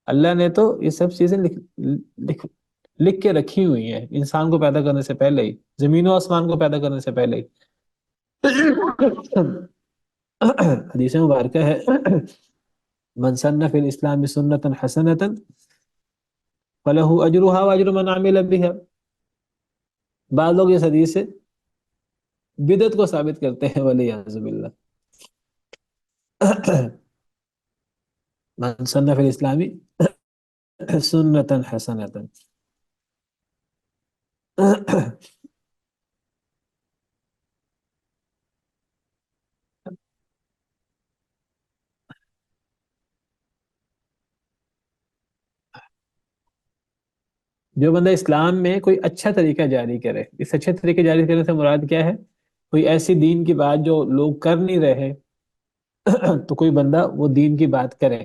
اللہ نے تو یہ سب چیزیں لکھ کے رکھی ہوئی ہیں انسان کو پیدا کرنے سے پہلے ہی، زمین و آسمان کو پیدا کرنے سے پہلے ہی. حدیث مبارکہ ہے من سن فی الاسلام سنتا حسنتا فلہ اجرها واجر من عمل بها. بعض لوگ اس حدیث سے بدعت کو ثابت کرتے ہیں، والعیاذ باللہ. من سن فی الاسلام سنتا حسنتا، جو بندہ اسلام میں کوئی اچھا طریقہ جاری کرے، اس اچھے طریقے جاری کرنے سے مراد کیا ہے؟ کوئی ایسی دین کی بات جو لوگ کر نہیں رہے تو کوئی بندہ وہ دین کی بات کرے.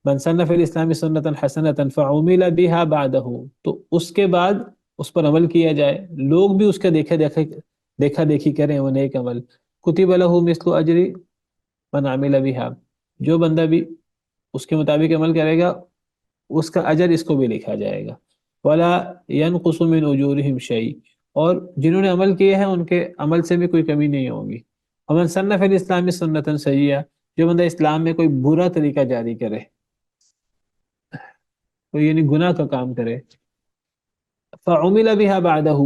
من سن فی الاسلام سنتا حسنتا فعمل بها بعدہ، تو اس کے بعد اس پر عمل کیا جائے، لوگ بھی اس کا دیکھا دیکھی کریں وہ نیک عمل، کتب لہ مثل اجر من عمل بها، جو بندہ بھی اس کے مطابق عمل کرے گا اس کا اجر اس کو بھی لکھا جائے گا. ولا ينقص من اجورهم شيء، اور جنہوں نے عمل کیے ہیں ان کے عمل سے بھی کوئی کمی نہیں ہوگی. ومن سن فی الاسلام سنتا سیئہ، جو بندہ اسلام میں کوئی برا طریقہ جاری کرے، کوئی یعنی گناہ کا کام کرے، فعمل بها بعدہ،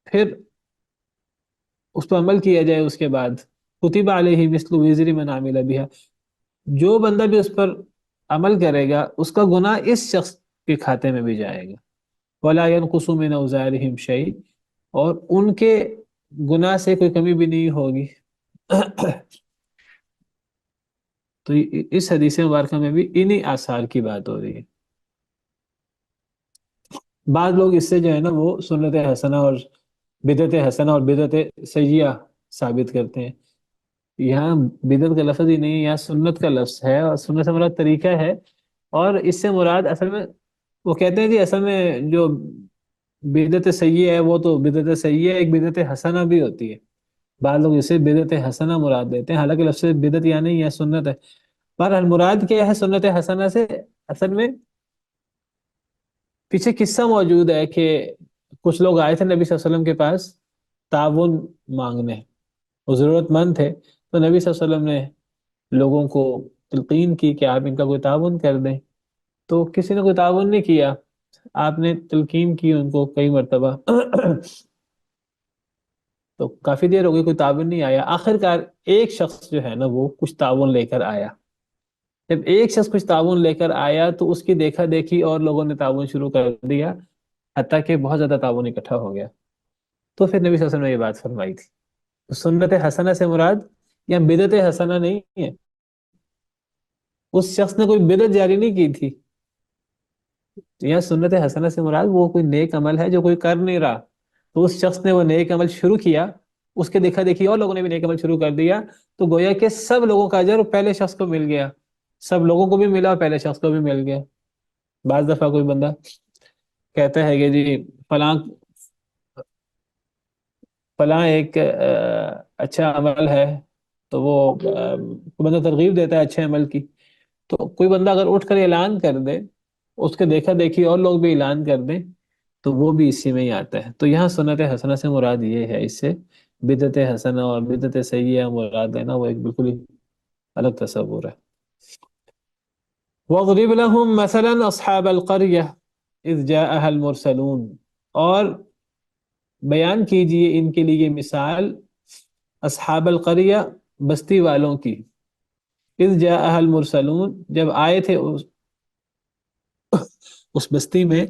پھر اس پر عمل کیا جائے اس کے بعد، کتب علیہ مثل وزر من عمل بها، جو بندہ بھی اس پر عمل کرے گا اس کا گناہ اس شخص کے کھاتے میں بھی جائے گا. ولا ينقص من اوزارهم شيء، اور ان کے گناہ سے کوئی کمی بھی نہیں ہوگی. تو اس حدیث مبارکہ میں بھی انہی آثار کی بات ہو رہی ہے. بعض لوگ اس سے جو ہے نا وہ سنت حسنہ اور بدعت سیئہ ثابت کرتے ہیں. یہاں بدعت کا لفظ ہی نہیں ہے، یہاں سنت کا لفظ ہے، اور سنت سے مراد طریقہ ہے. اور اس سے مراد اصل میں وہ کہتے ہیں جی اصل میں جو بدعت سیئہ ہے وہ تو بدعت سیئہ ایک بدعت حسنہ بھی ہوتی ہے. بعض لوگ اسے بدعت حسنہ مراد دیتے ہیں، حالانکہ لفظ بدعت یا نہیں ہے، سنت ہے. پر المراد کیا ہے سنت حسنہ سے؟ اصل میں پیچھے قصہ موجود ہے کہ کچھ لوگ آئے تھے نبی صلی اللہ علیہ وسلم کے پاس تعاون مانگنے، وہ ضرورت مند تھے. تو نبی صلی اللہ علیہ وسلم نے لوگوں کو تلقین کی کہ آپ ان کا کوئی تعاون کر دیں. تو کسی نے کوئی تعاون نہیں کیا، آپ نے تلقین کی ان کو کئی مرتبہ. تو کافی دیر ہو گئی کوئی تعاون نہیں آیا. آخر کار ایک شخص جو ہے نا وہ کچھ تعاون لے کر آیا. جب ایک شخص کچھ تعاون لے کر آیا تو اس کی دیکھا دیکھی اور لوگوں نے تعاون شروع کر دیا، حتیٰ کہ بہت زیادہ تعاون اکٹھا ہو گیا. تو پھر نبی صلی اللہ علیہ وسلم نے یہ بات فرمائی تھی. تو سنت حسنہ سے مراد یا بدعت حسنہ نہیں ہے، اس شخص نے کوئی بدعت جاری نہیں کی تھی. یا سنت حسنہ سے مراد وہ کوئی نیک عمل ہے جو کوئی کر نہیں رہا، تو اس شخص نے وہ نیک عمل شروع کیا، اس کے دیکھا دیکھی اور لوگوں نے بھی نیک عمل شروع کر دیا، تو گویا کہ سب لوگوں کا اجر پہلے شخص کو مل گیا، سب لوگوں کو بھی ملا اور پہلے شخص کو بھی مل گیا. بعض دفعہ کوئی بندہ کہتا ہے کہ جی فلاں فلاں ایک اچھا عمل ہے، تو وہ کوئی بندہ ترغیب دیتا ہے اچھے عمل کی، تو کوئی بندہ اگر اٹھ کر اعلان کر دے، اس کے دیکھا دیکھی اور لوگ بھی اعلان کر دیں، تو وہ بھی اسی میں ہی آتا ہے. تو یہاں سنت حسنہ سے مراد یہ ہے، اس سے بدعت حسنہ اور بدعت سیئہ مراد ہے نا وہ ایک بالکل ہی الگ تصور ہے. وَاضْرِبْ لَهُمْ مَثَلًا أَصْحَابَ الْقَرْيَةِ إِذْ جَاءَهَا الْمُرْسَلُونَ، اور بیان کیجئے ان کے لیے مثال اصحاب القریہ، بستی والوں کی. اذ جاءها المرسلون، جب آئے تھے اس بستی میں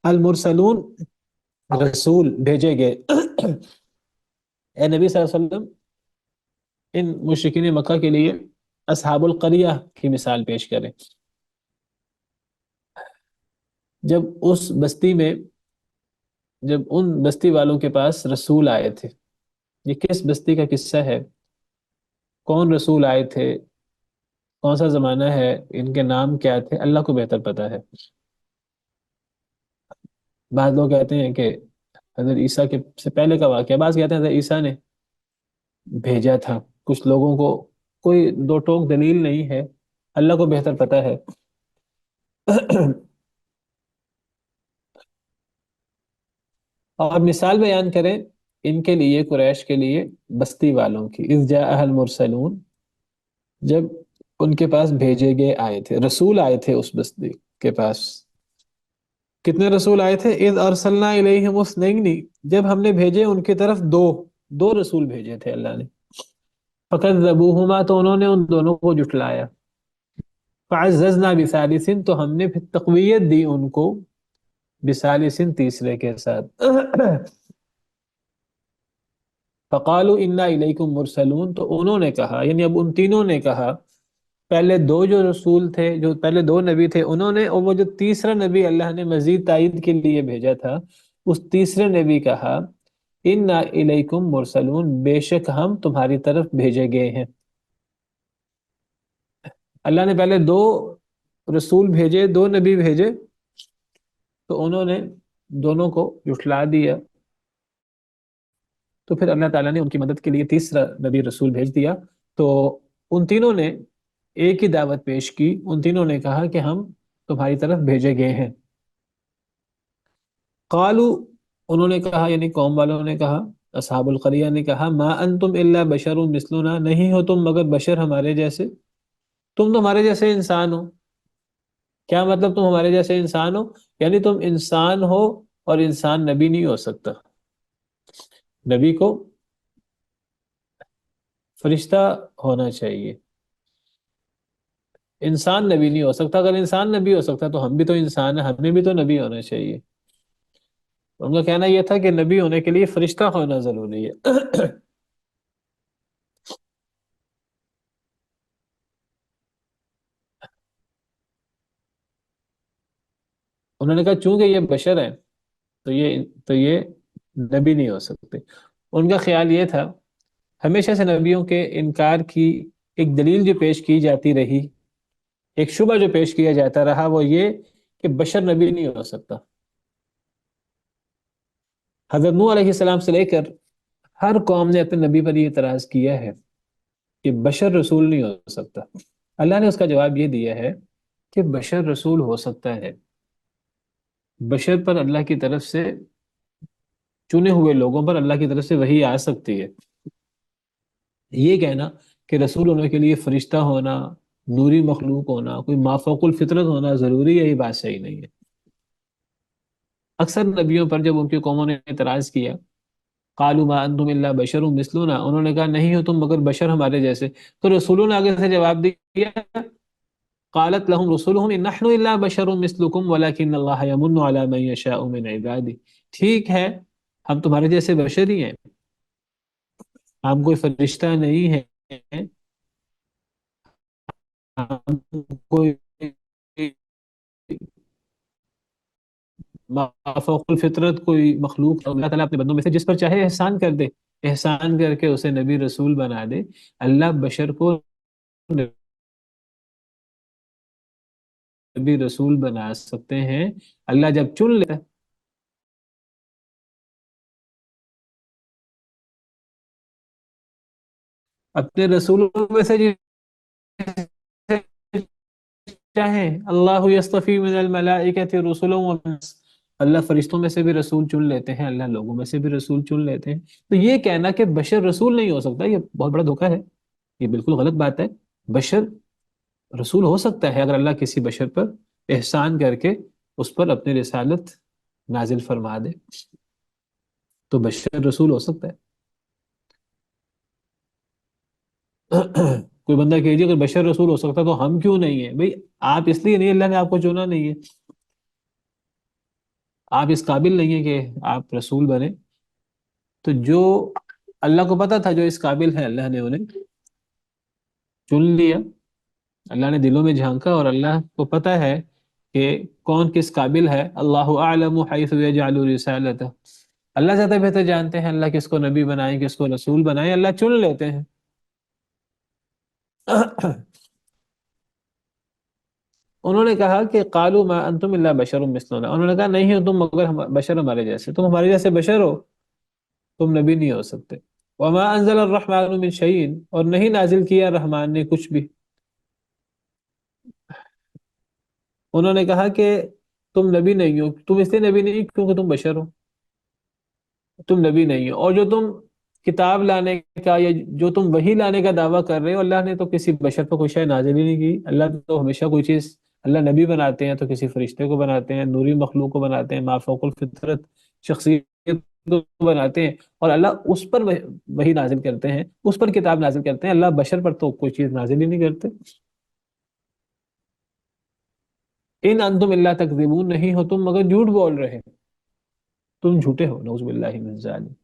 المرسلون، رسول بھیجے گئے. اے نبی صلی اللہ علیہ وسلم ان مشرکین مکہ کے لیے اصحاب القریہ کی مثال پیش کریں. جب اس بستی میں، جب ان بستی والوں کے پاس رسول آئے تھے، یہ کس بستی کا قصہ ہے، کون رسول آئے تھے، کون سا زمانہ ہے، ان کے نام کیا تھے، اللہ کو بہتر پتہ ہے. بعض لوگ کہتے ہیں کہ حضرت عیسیٰ کے سے پہلے کا واقعہ، بعض کہتے ہیں حضرت عیسیٰ نے بھیجا تھا کچھ لوگوں کو، کوئی دو ٹوک دلیل نہیں ہے، اللہ کو بہتر پتہ ہے. اور مثال بیان کریں ان کے لیے، قریش کے لیے، بستی والوں کی. اذ جاء المرسلون، جب ان کے پاس بھیجے گئے آئے تھے، رسول آئے تھے اس بستی کے پاس. کتنے رسول آئے تھے؟ اذ ارسلنا الیہم اثنین، جب ہم نے بھیجے ان کی طرف دو رسول بھیجے تھے اللہ نے. فکذبوہما، تو انہوں نے ان دونوں کو جھٹلایا. فعززنا بثالث، تو ہم نے پھر تقویت دی ان کو بثالث، تیسرے کے ساتھ. فقالوا انا الیکم مرسلون، تو انہوں نے کہا، یعنی اب ان تینوں نے کہا پہلے دو جو رسول تھے، جو پہلے دو نبی تھے انہوں نے، اور وہ جو تیسرا نبی اللہ نے مزید تائید کے لیے بھیجا تھا، اس تیسرے نبی کہا انا الیکم مرسلون، بے شک ہم تمہاری طرف بھیجے گئے ہیں۔ اللہ نے پہلے دو رسول بھیجے، دو نبی بھیجے، تو انہوں نے دونوں کو جھٹلا دیا، تو پھر اللہ تعالیٰ نے ان کی مدد کے لیے تیسرا نبی رسول بھیج دیا۔ تو ان تینوں نے ایک ہی دعوت پیش کی، ان تینوں نے کہا کہ ہم تمہاری طرف بھیجے گئے ہیں۔ قالو، انہوں نے کہا، یعنی قوم والوں نے کہا، اصحاب القریہ نے کہا، ما انتم الا بشر مثلنا، نہیں ہو تم مگر بشر ہمارے جیسے، تم تو ہمارے جیسے انسان ہو۔ کیا مطلب تم ہمارے جیسے انسان ہو؟ یعنی تم انسان ہو اور انسان نبی نہیں ہو سکتا، نبی کو فرشتہ ہونا چاہیے، انسان نبی نہیں ہو سکتا۔ اگر انسان نبی ہو سکتا تو ہم بھی تو انسان ہیں، ہمیں بھی تو نبی ہونا چاہیے۔ ان کا کہنا یہ تھا کہ نبی ہونے کے لیے فرشتہ ہونا ضروری ہے۔ انہوں نے کہا چونکہ یہ بشر ہیں تو یہ نبی نہیں ہو سکتے۔ ان کا خیال یہ تھا، ہمیشہ سے نبیوں کے انکار کی ایک دلیل جو پیش کی جاتی رہی، ایک شبہ جو پیش کیا جاتا رہا، وہ یہ کہ بشر نبی نہیں ہو سکتا۔ حضرت نوح علیہ السلام سے لے کر ہر قوم نے اپنے نبی پر یہ اعتراض کیا ہے کہ بشر رسول نہیں ہو سکتا۔ اللہ نے اس کا جواب یہ دیا ہے کہ بشر رسول ہو سکتا ہے، بشر پر اللہ کی طرف سے، چنے ہوئے لوگوں پر اللہ کی طرف سے وحی آ سکتی ہے۔ یہ کہنا کہ رسول ہونے کے لیے فرشتہ ہونا، نوری مخلوق ہونا، کوئی مافوق الفطرت ہونا ضروری ہے، یہ بات صحیح نہیں ہے۔ اکثر نبیوں پر جب ان کی قوموں نے اعتراض کیا، قالوا ما انتم الا بشر مثلنا، انہوں نے کہا نہیں ہو تم مگر بشر ہمارے جیسے، تو رسولوں نے آگے سے جواب دیا، قالت لهم رسلهم ان نحن الا بشر مثلكم ولكن الله يمن على من يشاء من عباده، ٹھیک ہے ہم تمہارے جیسے بشر ہی ہیں، ہم کوئی فرشتہ نہیں ہیں، ہم کوئی مافوق الفطرت کوئی مخلوق، اللہ تعالیٰ اپنے بندوں میں سے جس پر چاہے احسان کر دے، احسان کر کے اسے نبی رسول بنا دے۔ اللہ بشر کو نبی رسول بنا سکتے ہیں، اللہ جب چن لیتا ہے اپنے رسولوں میں سے چاہیں، اللہ یصطفی من الملائکۃ رسلا ومن الناس، اللہ فرشتوں میں سے بھی رسول چن لیتے ہیں، اللہ لوگوں میں سے بھی رسول چن لیتے ہیں۔ تو یہ کہنا کہ بشر رسول نہیں ہو سکتا، یہ بہت بڑا دھوکہ ہے، یہ بالکل غلط بات ہے۔ بشر رسول ہو سکتا ہے اگر اللہ کسی بشر پر احسان کر کے اس پر اپنی رسالت نازل فرما دے، تو بشر رسول ہو سکتا ہے۔ کوئی بندہ کہ جی اگر بشر رسول ہو سکتا تو ہم کیوں نہیں ہیں؟ بھئی آپ اس لیے نہیں، اللہ نے آپ کو چنا نہیں ہے، آپ اس قابل نہیں ہیں کہ آپ رسول بنے۔ تو جو اللہ کو پتا تھا جو اس قابل ہے، اللہ نے انہیں چن لیا، اللہ نے دلوں میں جھانکا اور اللہ کو پتا ہے کہ کون کس قابل ہے۔ اللہ اعلم حیث یجعل رسالتہ، اللہ زیادہ بہتر جانتے ہیں اللہ کس کو نبی بنائیں کس کو رسول بنائیں، اللہ چن لیتے ہیں۔ انہوں نے کہا کہ قالوا ما انتم الا بشر مثلنا، انہوں نے کہا نہیں ہو تم مگر بشر ہمارے جیسے، تم ہمارے جیسے بشر ہو، تم نبی نہیں ہو سکتے۔ وما انزل الرحمن من شيء، اور نہیں نازل کیا رحمان نے کچھ بھی۔ انہوں نے کہا کہ تم نبی نہیں ہو، تم اس لیے نبی نہیں کیونکہ تم بشر ہو، تم نبی نہیں ہو، اور جو تم کتاب لانے کا یا جو تم وحی لانے کا دعویٰ کر رہے ہو، اللہ نے تو کسی بشر پر کوئی شے نازل ہی نہیں کی۔ اللہ تو ہمیشہ کوئی چیز، اللہ نبی بناتے ہیں تو کسی فرشتے کو بناتے ہیں، نوری مخلوق کو بناتے ہیں، مافوق الفطرت شخصیت کو بناتے ہیں، اور اللہ اس پر وحی نازل کرتے ہیں، اس پر کتاب نازل کرتے ہیں، اللہ بشر پر تو کوئی چیز نازل ہی نہیں کرتے۔ ان انتم الا تکذبون، نہیں ہو تم مگر جھوٹ بول رہے، تم جھوٹے ہو، نعوذ باللہ من ذالک۔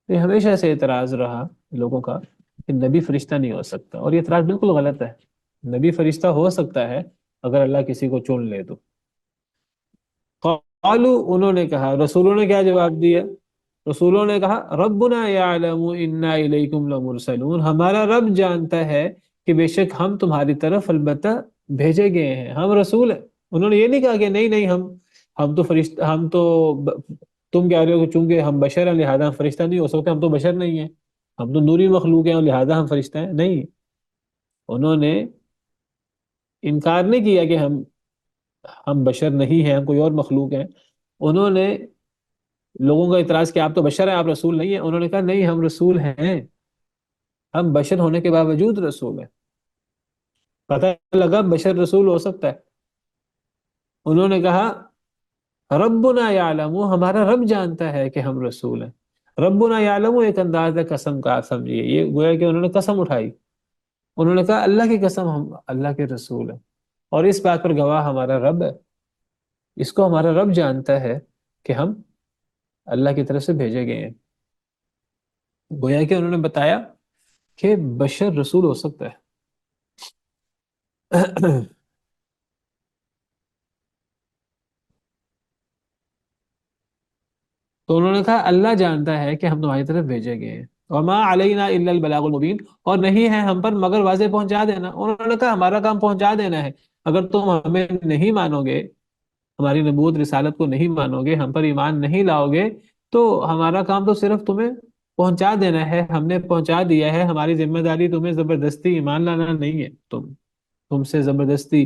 یہ ہمیشہ سے اعتراض رہا لوگوں کا کہ نبی فرشتہ نہیں ہو سکتا، اور یہ اعتراض بالکل غلط ہے۔ نبی فرشتہ ہو سکتا ہے اگر اللہ کسی کو چن لے تو۔ قالو، انہوں نے کہا، رسولوں نے کیا جواب دیا؟ رسولوں نے کہا ربنا یعلم انا الیکم لمرسلون، ہمارا رب جانتا ہے کہ بے شک ہم تمہاری طرف البتہ بھیجے گئے ہیں، ہم رسول ہیں۔ انہوں نے یہ نہیں کہا کہ نہیں نہیں ہم تو فرشتہ، تم کہہ رہے ہو کہ چونکہ ہم بشر ہیں لہذا ہم فرشتہ نہیں ہو سکتے، ہم تو بشر نہیں ہیں، ہم تو نوری مخلوق ہیں اور لہذا ہم فرشتہ ہیں، نہیں۔ انہوں نے انکار نہیں کیا کہ ہم بشر نہیں ہیں، ہم کوئی اور مخلوق ہیں۔ انہوں نے لوگوں کا اعتراض کہ آپ تو بشر ہیں، آپ رسول نہیں ہیں، انہوں نے کہا نہیں، ہم رسول ہیں، ہم بشر ہونے کے باوجود رسول ہیں۔ پتہ لگا بشر رسول ہو سکتا ہے۔ انہوں نے کہا ربنا یعلم، ہمارا رب جانتا ہے کہ ہم رسول ہیں۔ ربنا یعلم ایک انداز ہے قسم کا، سمجھیے یہ گویا کہ انہوں نے قسم اٹھائی۔ انہوں نے کہا اللہ کی قسم ہم اللہ کے رسول ہیں، اور اس بات پر گواہ ہمارا رب ہے، اس کو ہمارا رب جانتا ہے کہ ہم اللہ کی طرف سے بھیجے گئے ہیں۔ گویا کہ انہوں نے بتایا کہ بشر رسول ہو سکتا ہے۔ تو انہوں نے کہا اللہ جانتا ہے کہ ہم تمہاری طرف بھیجے گئے ہیں، وما علینا الا البلاغ المبین، اور نہیں ہے ہم پر مگر واضح پہنچا دینا۔ انہوں نے کہا ہمارا کام پہنچا دینا ہے، اگر تم ہمیں نہیں مانو گے، ہماری نبوت رسالت کو نہیں مانو گے، ہم پر ایمان نہیں لاؤ گے، تو ہمارا کام تو صرف تمہیں پہنچا دینا ہے، ہم نے پہنچا دیا ہے، ہماری ذمہ داری تمہیں زبردستی ایمان لانا نہیں ہے، تم سے زبردستی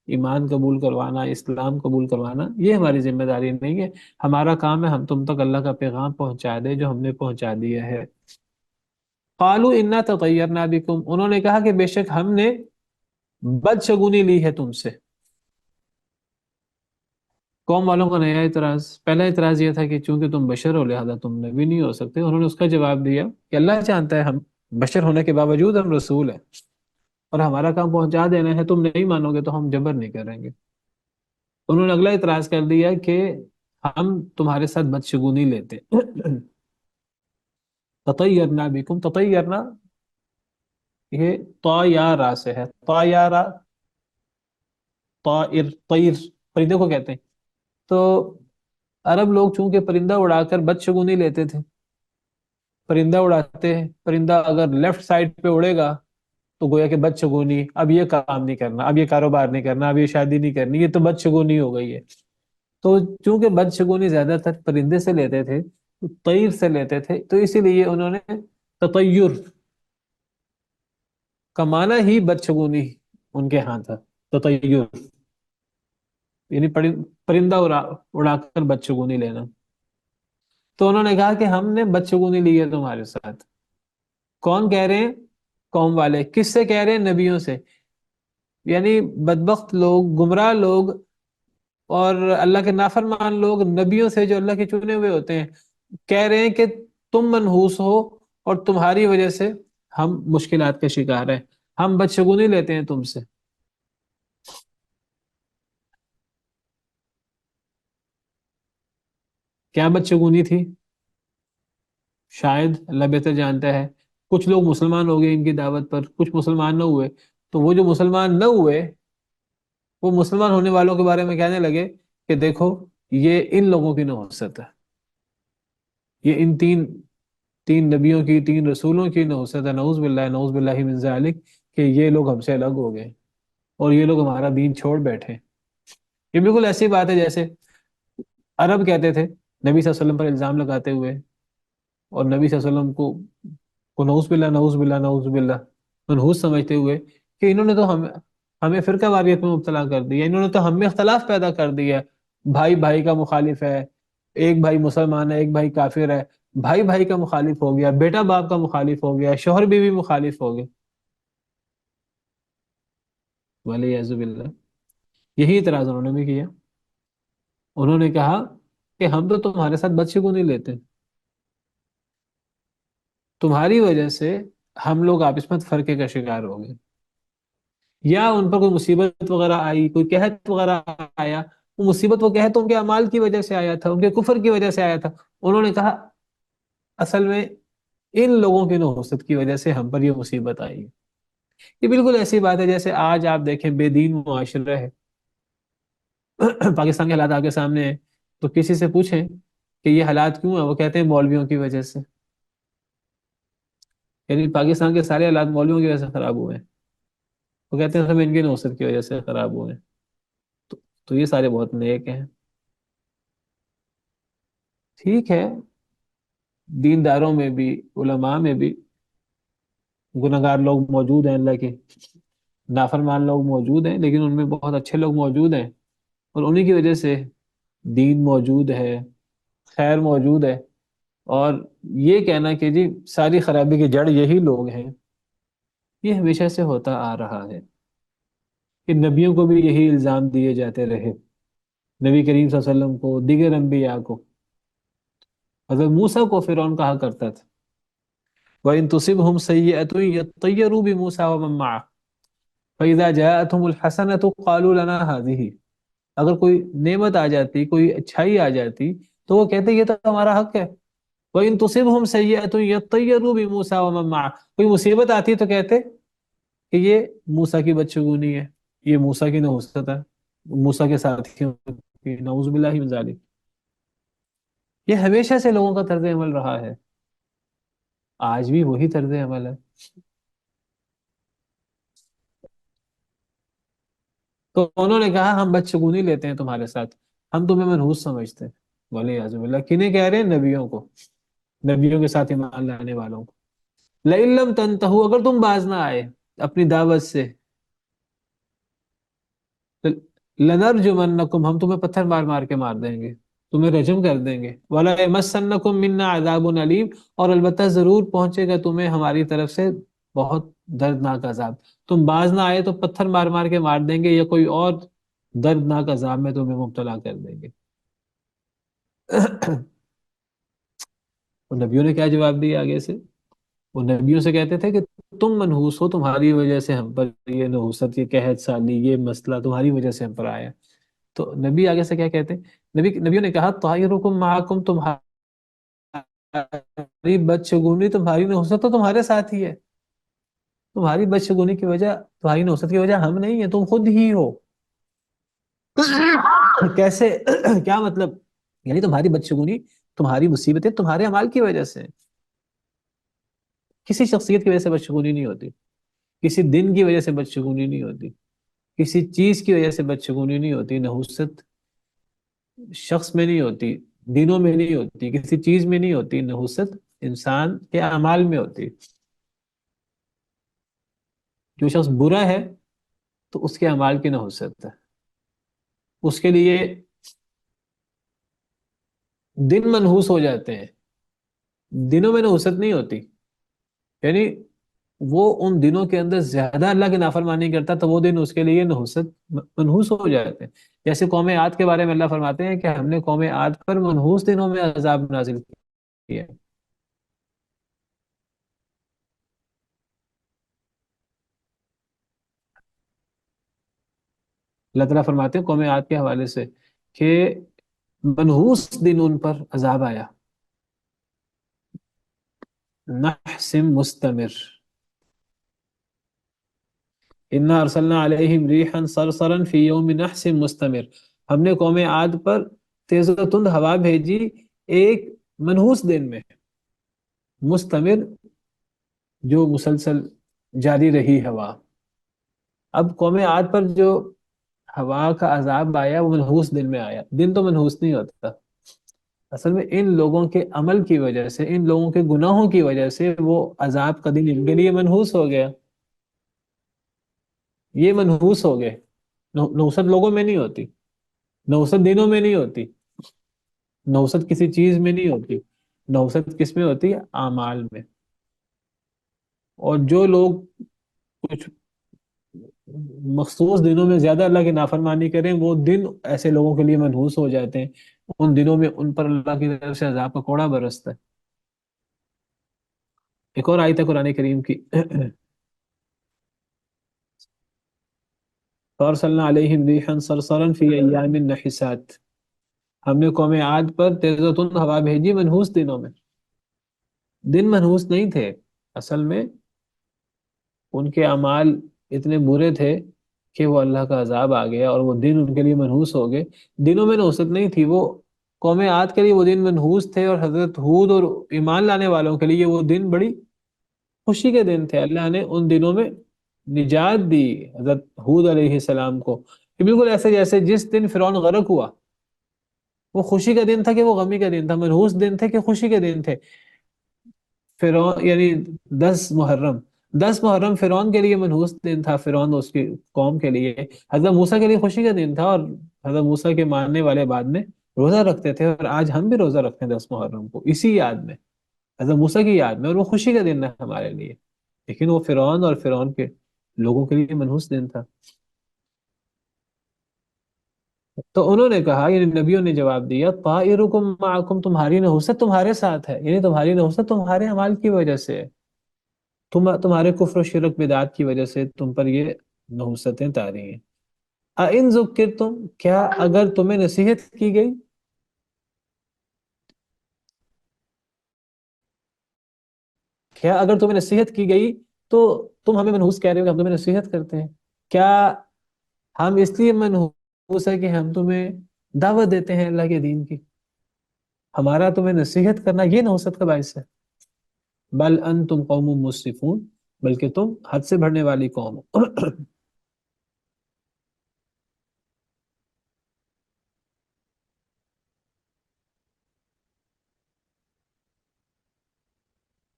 ایمان قبول کروانا، اسلام قبول کروانا، یہ ہماری ذمہ داری نہیں ہے۔ ہمارا کام ہے ہم تم تک اللہ کا پیغام پہنچا دے جو ہم نے پہنچا دیا ہے۔ قالوا انا تطیرنا بکم، انہوں نے کہا کہ بے شک ہم نے بدشگونی لی ہے تم سے۔ قوم والوں کا نیا اعتراض، پہلا اعتراض یہ تھا کہ چونکہ تم بشر ہو لہذا تم نبی نہیں ہو سکتے، انہوں نے اس کا جواب دیا کہ اللہ جانتا ہے ہم بشر ہونے کے باوجود ہم رسول ہیں، اور ہمارا کام پہنچا دینا ہے، تم نہیں مانو گے تو ہم جبر نہیں کریں گے۔ انہوں نے اگلا اعتراض کر دیا کہ ہم تمہارے ساتھ بدشگونی لیتے۔ تطیرنا بکم، تطیرنا یہ طا یا را سے ہے، طا یا را، طائر، طیر، پرندے کو کہتے ہیں۔ تو عرب لوگ چونکہ پرندہ اڑا کر بدشگونی لیتے تھے، پرندہ اڑاتے ہیں، پرندہ اگر لیفٹ سائڈ پہ اڑے گا تو گویا کہ بدشگونی، اب یہ کام نہیں کرنا، اب یہ کاروبار نہیں کرنا، اب یہ شادی نہیں کرنی، یہ تو بدشگونی ہو گئی ہے۔ تو چونکہ بدشگونی زیادہ تر پرندے سے لیتے تھے، طیر سے لیتے تھے، تو اسی لیے انہوں نے تطیر کا معنی ہی بدشگونی ان کے ہاں تھا، تطیر یعنی پرندہ اڑا کر بدشگونی لینا۔ تو انہوں نے کہا کہ ہم نے بدشگونی لی ہے تمہارے ساتھ۔ کون کہہ رہے ہیں؟ قوم والے۔ کس سے کہہ رہے ہیں؟ نبیوں سے، یعنی بدبخت لوگ، گمراہ لوگ اور اللہ کے نافرمان لوگ نبیوں سے جو اللہ کے چنے ہوئے ہوتے ہیں کہہ رہے ہیں کہ تم منحوس ہو اور تمہاری وجہ سے ہم مشکلات کا شکار ہیں، ہم بدشگونی لیتے ہیں تم سے۔ کیا بدشگونی تھی؟ شاید اللہ بہتر جانتا ہے، کچھ لوگ مسلمان ہو گئے ان کی دعوت پر، کچھ مسلمان نہ ہوئے، تو وہ جو مسلمان نہ ہوئے وہ مسلمان ہونے والوں کے بارے میں کہنے لگے کہ دیکھو یہ ان لوگوں کی نحوست ہے، یہ ان تین نبیوں کی، تین رسولوں کی نحوست ہے، نعوذ باللہ، نعوذ باللہ من ذالک، کہ یہ لوگ ہم سے الگ ہو گئے اور یہ لوگ ہمارا دین چھوڑ بیٹھے۔ یہ بالکل ایسی بات ہے جیسے عرب کہتے تھے نبی صلی اللہ علیہ وسلم پر الزام لگاتے ہوئے، اور نبی صلی اللہ علیہ وسلم کو نعوذ باللہ، نعوذ باللہ، نعوذ باللہ منحوس سمجھتے ہوئے کہ انہوں نے تو ہمیں فرقہ واریت میں مبتلا کر دیا، انہوں نے تو ہم میں اختلاف پیدا کر دیا، بھائی بھائی کا مخالف ہے، ایک بھائی مسلمان ہے ایک بھائی کافر ہے، بھائی بھائی کا مخالف ہو گیا، بیٹا باپ کا مخالف ہو گیا، شوہر بیوی مخالف ہو گئے، والعیاذ باللہ۔ یہی اعتراض انہوں نے بھی کیا۔ انہوں نے کہا کہ ہم تو تمہارے ساتھ بچے کو نہیں لیتے، تمہاری وجہ سے ہم لوگ آپس میں فرقے کا شکار ہو گئے، یا ان پر کوئی مصیبت وغیرہ آئی، کوئی قحط وغیرہ آیا، وہ مصیبت وہ قحط ان کے اعمال کی وجہ سے آیا تھا، ان کے کفر کی وجہ سے آیا تھا۔ انہوں نے کہا اصل میں ان لوگوں کی نحوست کی وجہ سے ہم پر یہ مصیبت آئی ہے۔ یہ بالکل ایسی بات ہے جیسے آج آپ دیکھیں بے دین معاشرہ ہے، پاکستان کے حالات آپ کے سامنے ہیں، تو کسی سے پوچھیں کہ یہ حالات کیوں ہیں، وہ کہتے ہیں مولویوں کی وجہ سے۔ یعنی پاکستان کے سارے حالات مولویوں کی وجہ سے خراب ہوئے ہیں، وہ کہتے ہیں سب ان کی نحوست کی وجہ سے خراب ہوئے ہیں۔ تو تو یہ سارے بہت نیک ہیں، ٹھیک ہے، دینداروں میں بھی، علماء میں بھی گناہگار لوگ موجود ہیں، اللہ کے نافرمان لوگ موجود ہیں، لیکن ان میں بہت اچھے لوگ موجود ہیں، اور انہی کی وجہ سے دین موجود ہے، خیر موجود ہے۔ اور یہ کہنا کہ جی ساری خرابی کی جڑ یہی لوگ ہیں، یہ ہمیشہ سے ہوتا آ رہا ہے، کہ نبیوں کو بھی یہی الزام دیے جاتے رہے، نبی کریم صلی اللہ علیہ وسلم کو، دیگر انبیاء کو۔ حضرت موسیٰ کو فرعون کہا کرتا تھا وَإِن تُصِبْهُمْ سَيِّئَةٌ يَطَّيَّرُوا بِمُوسَىٰ وَمَن مَّعَهُ فَإِذَا جَاءَتْهُمُ الْحَسَنَةُ قَالُوا لَنَا هَٰذِهِ۔ اگر کوئی نعمت آ جاتی، کوئی اچھائی آ جاتی، تو وہ کہتے یہ تو ہمارا حق ہے۔ وَإِن تُصِبْهُمْ سَيِّئَةٌ يَطَّيَّرُوا بِمُوسَىٰ وَمَن مَّعَهُ، کوئی مصیبت آتی تو کہتے کہ یہ موسیٰ کی بدشگونی ہے، یہ موسیٰ کی نحوست ہے، موسیٰ کے ساتھیوں کی، نعوذ باللہ من ذالک۔ یہ ہمیشہ سے لوگوں کا طرز عمل رہا ہے، آج بھی وہی طرز عمل ہے۔ تو انہوں نے کہا ہم بدشگونی لیتے ہیں تمہارے ساتھ، ہم تمہیں منحوس سمجھتے ہیں، ولیعذ باللہ۔ کنہیں کہہ رہے ہیں؟ نبیوں کو، نبیوں کے ساتھ ایمان لانے والوں کو۔ لَإِن لَّمْ تَنْتَهُوا، اگر تم باز نہ آئے اپنی دعوت سے، لَنَرْجُمَنَّكُمْ، ہم تمہیں پتھر مار مار کے مار دیں گے، تمہیں رجم کر دیں گے۔ وَلَيَمَسَّنَّكُمْ مِنَّا عَذَابٌ أَلِيمٌ، اور البتہ ضرور پہنچے گا تمہیں ہماری طرف سے بہت دردناک عذاب۔ تم باز نہ آئے تو پتھر مار مار کے مار دیں گے، یا کوئی اور دردناک عذاب میں تمہیں مبتلا کر دیں گے۔ اور نبیوں نے کیا جواب دیا آگے سے؟ وہ نبیوں سے کہتے تھے کہ تم منحوس ہو، تمہاری وجہ سے ہم پر یہ نحوست، یہ قحط سالی، یہ مسئلہ تمہاری وجہ سے ہم پر آیا۔ تو نبی آگے سے کیا کہتے ہیں؟ نبیوں نے کہا طاہرکم معکم، تمہاری بدشگونی، تمہاری نحوست تو تمہارے ساتھ ہی ہے، تمہاری بدشگونی کی وجہ، تمہاری نحوست کی وجہ ہم نہیں ہیں، تم خود ہی ہو۔ کیسے؟ کیا مطلب؟ یعنی تمہاری بدشگونی، تمہاری مصیبتیں تمہارے اعمال کی وجہ سے ہیں۔ کسی شخصیت کی وجہ سے بدشگونی نہیں ہوتی، کسی دن کی وجہ سے بدشگونی نہیں ہوتی، کسی چیز کی وجہ سے بدشگونی نہیں ہوتی۔ نحوست شخص میں نہیں ہوتی، دینوں میں نہیں ہوتی، کسی چیز میں نہیں ہوتی، نحوست انسان کے اعمال میں ہوتی۔ جو شخص برا ہے تو اس کے اعمال کی نحوست ہے، اس کے لیے دن منحوس ہو جاتے ہیں، دنوں میں نحوست نہیں ہوتی۔ یعنی وہ ان دنوں کے اندر زیادہ اللہ کی نافرمانی کرتا تو وہ دن اس کے لیے نحوست، منحوس ہو جاتے ہیں۔ جیسے قوم عاد کے بارے میں اللہ فرماتے ہیں کہ ہم نے قوم عاد پر منحوس دنوں میں عذاب نازل کیا۔ اللہ تعالیٰ فرماتے ہیں قوم عاد کے حوالے سے کہ منحوس دن ان پر عذاب آیا، نحس مستمر، انا ارسلنا علیہم ریحا صرصرا فی یوم نحس مستمر، ہم نے قوم عاد پر تیز و تند ہوا بھیجی ایک منحوس دن میں، مستمر جو مسلسل جاری رہی ہوا۔ اب قوم عاد پر جو ہوا کا عذاب آیا وہ منحوس دن میں آیا، دن تو منحوس نہیں ہوتا، اصل میں ان لوگوں کے عمل کی وجہ سے، ان لوگوں کے گناہوں کی وجہ سے وہ عذاب کا دن ان کے لیے منحوس ہو گیا، یہ منحوس ہو گئے۔ نحوست لوگوں میں نہیں ہوتی، نحوست دنوں میں نہیں ہوتی، نحوست کسی چیز میں نہیں ہوتی، نحوست کس میں ہوتی ہے؟ اعمال میں۔ اور جو لوگ کچھ مخصوص دنوں میں زیادہ اللہ کی نافرمانی کریں، وہ دن ایسے لوگوں کے لیے منحوس ہو جاتے ہیں، ان دنوں میں ان پر اللہ کی طرف سے عذاب کا کوڑا برستا ہے۔ ایک اور آیت ہے قرآن کریم کی، فَأَرْسَلْنَا عَلَيْهِمْ رِيحًا صَرْصَرًا فِي أَيَّامٍ نَحِسَاتٍ، ہم نے قوم عاد پر تیز و تند ہوا بھیجی منحوس دنوں میں۔ دن منحوس نہیں تھے، اصل میں ان کے اعمال اتنے برے تھے کہ وہ اللہ کا عذاب آ گیا اور وہ دن ان کے لیے منحوس ہو گئے۔ دنوں میں نحوست نہیں تھی، وہ قوم عاد کے لیے وہ دن منحوس تھے، اور حضرت ہود اور ایمان لانے والوں کے لیے وہ دن بڑی خوشی کے دن تھے۔ اللہ نے ان دنوں میں نجات دی حضرت ہود علیہ السلام کو، کہ بالکل ایسے جیسے جس دن فرعون غرق ہوا وہ خوشی کا دن تھا کہ وہ غمی کا دن تھا، منحوس دن تھے کہ خوشی کے دن تھے۔ فرعون یعنی 10 محرم، 10 محرم فرعون کے لیے منحوس دن تھا، فرعون اور اس کی قوم کے لیے۔ حضرت موسیٰ کے لیے خوشی کا دن تھا، اور حضرت موسیٰ کے ماننے والے بعد میں روزہ رکھتے تھے، اور آج ہم بھی روزہ رکھتے ہیں 10 محرم کو اسی یاد میں، حضرت موسیٰ کی یاد میں، اور وہ خوشی کا دن ہے ہمارے لیے۔ لیکن وہ فرعون اور فرعون کے لوگوں کے لیے منحوس دن تھا۔ تو انہوں نے کہا، یعنی نبیوں نے جواب دیا، طائرکم معکم، تمہاری نحوست تمہارے ساتھ ہے، یعنی تمہاری نحوست تمہارے اعمال کی وجہ سے ہے، تمہارے کفر و شرک بدعات کی وجہ سے تم پر یہ نحوستیں طاری ہیں۔ اَإِن ذُكِّرْتُمْ، کیا اگر تمہیں نصیحت کی گئی، کیا اگر تمہیں نصیحت کی گئی تو تم ہمیں منحوس کہہ رہے ہو کہ ہم تمہیں نصیحت کرتے ہیں؟ کیا ہم اس لیے منحوس ہے کہ ہم تمہیں دعوت دیتے ہیں اللہ کے دین کی؟ ہمارا تمہیں نصیحت کرنا یہ نحوست کا باعث ہے؟ بل انتم قوم مسرفون، بلکہ تم حد سے بڑھنے والی قوم ہو۔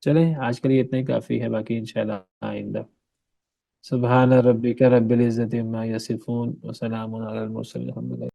چلیں آج کے لیے اتنا ہی کافی ہے، باقی انشاءاللہ آئندہ۔ سبحان ربک رب العزت عما یصفون وسلام علی المرسلین، الحمدللہ۔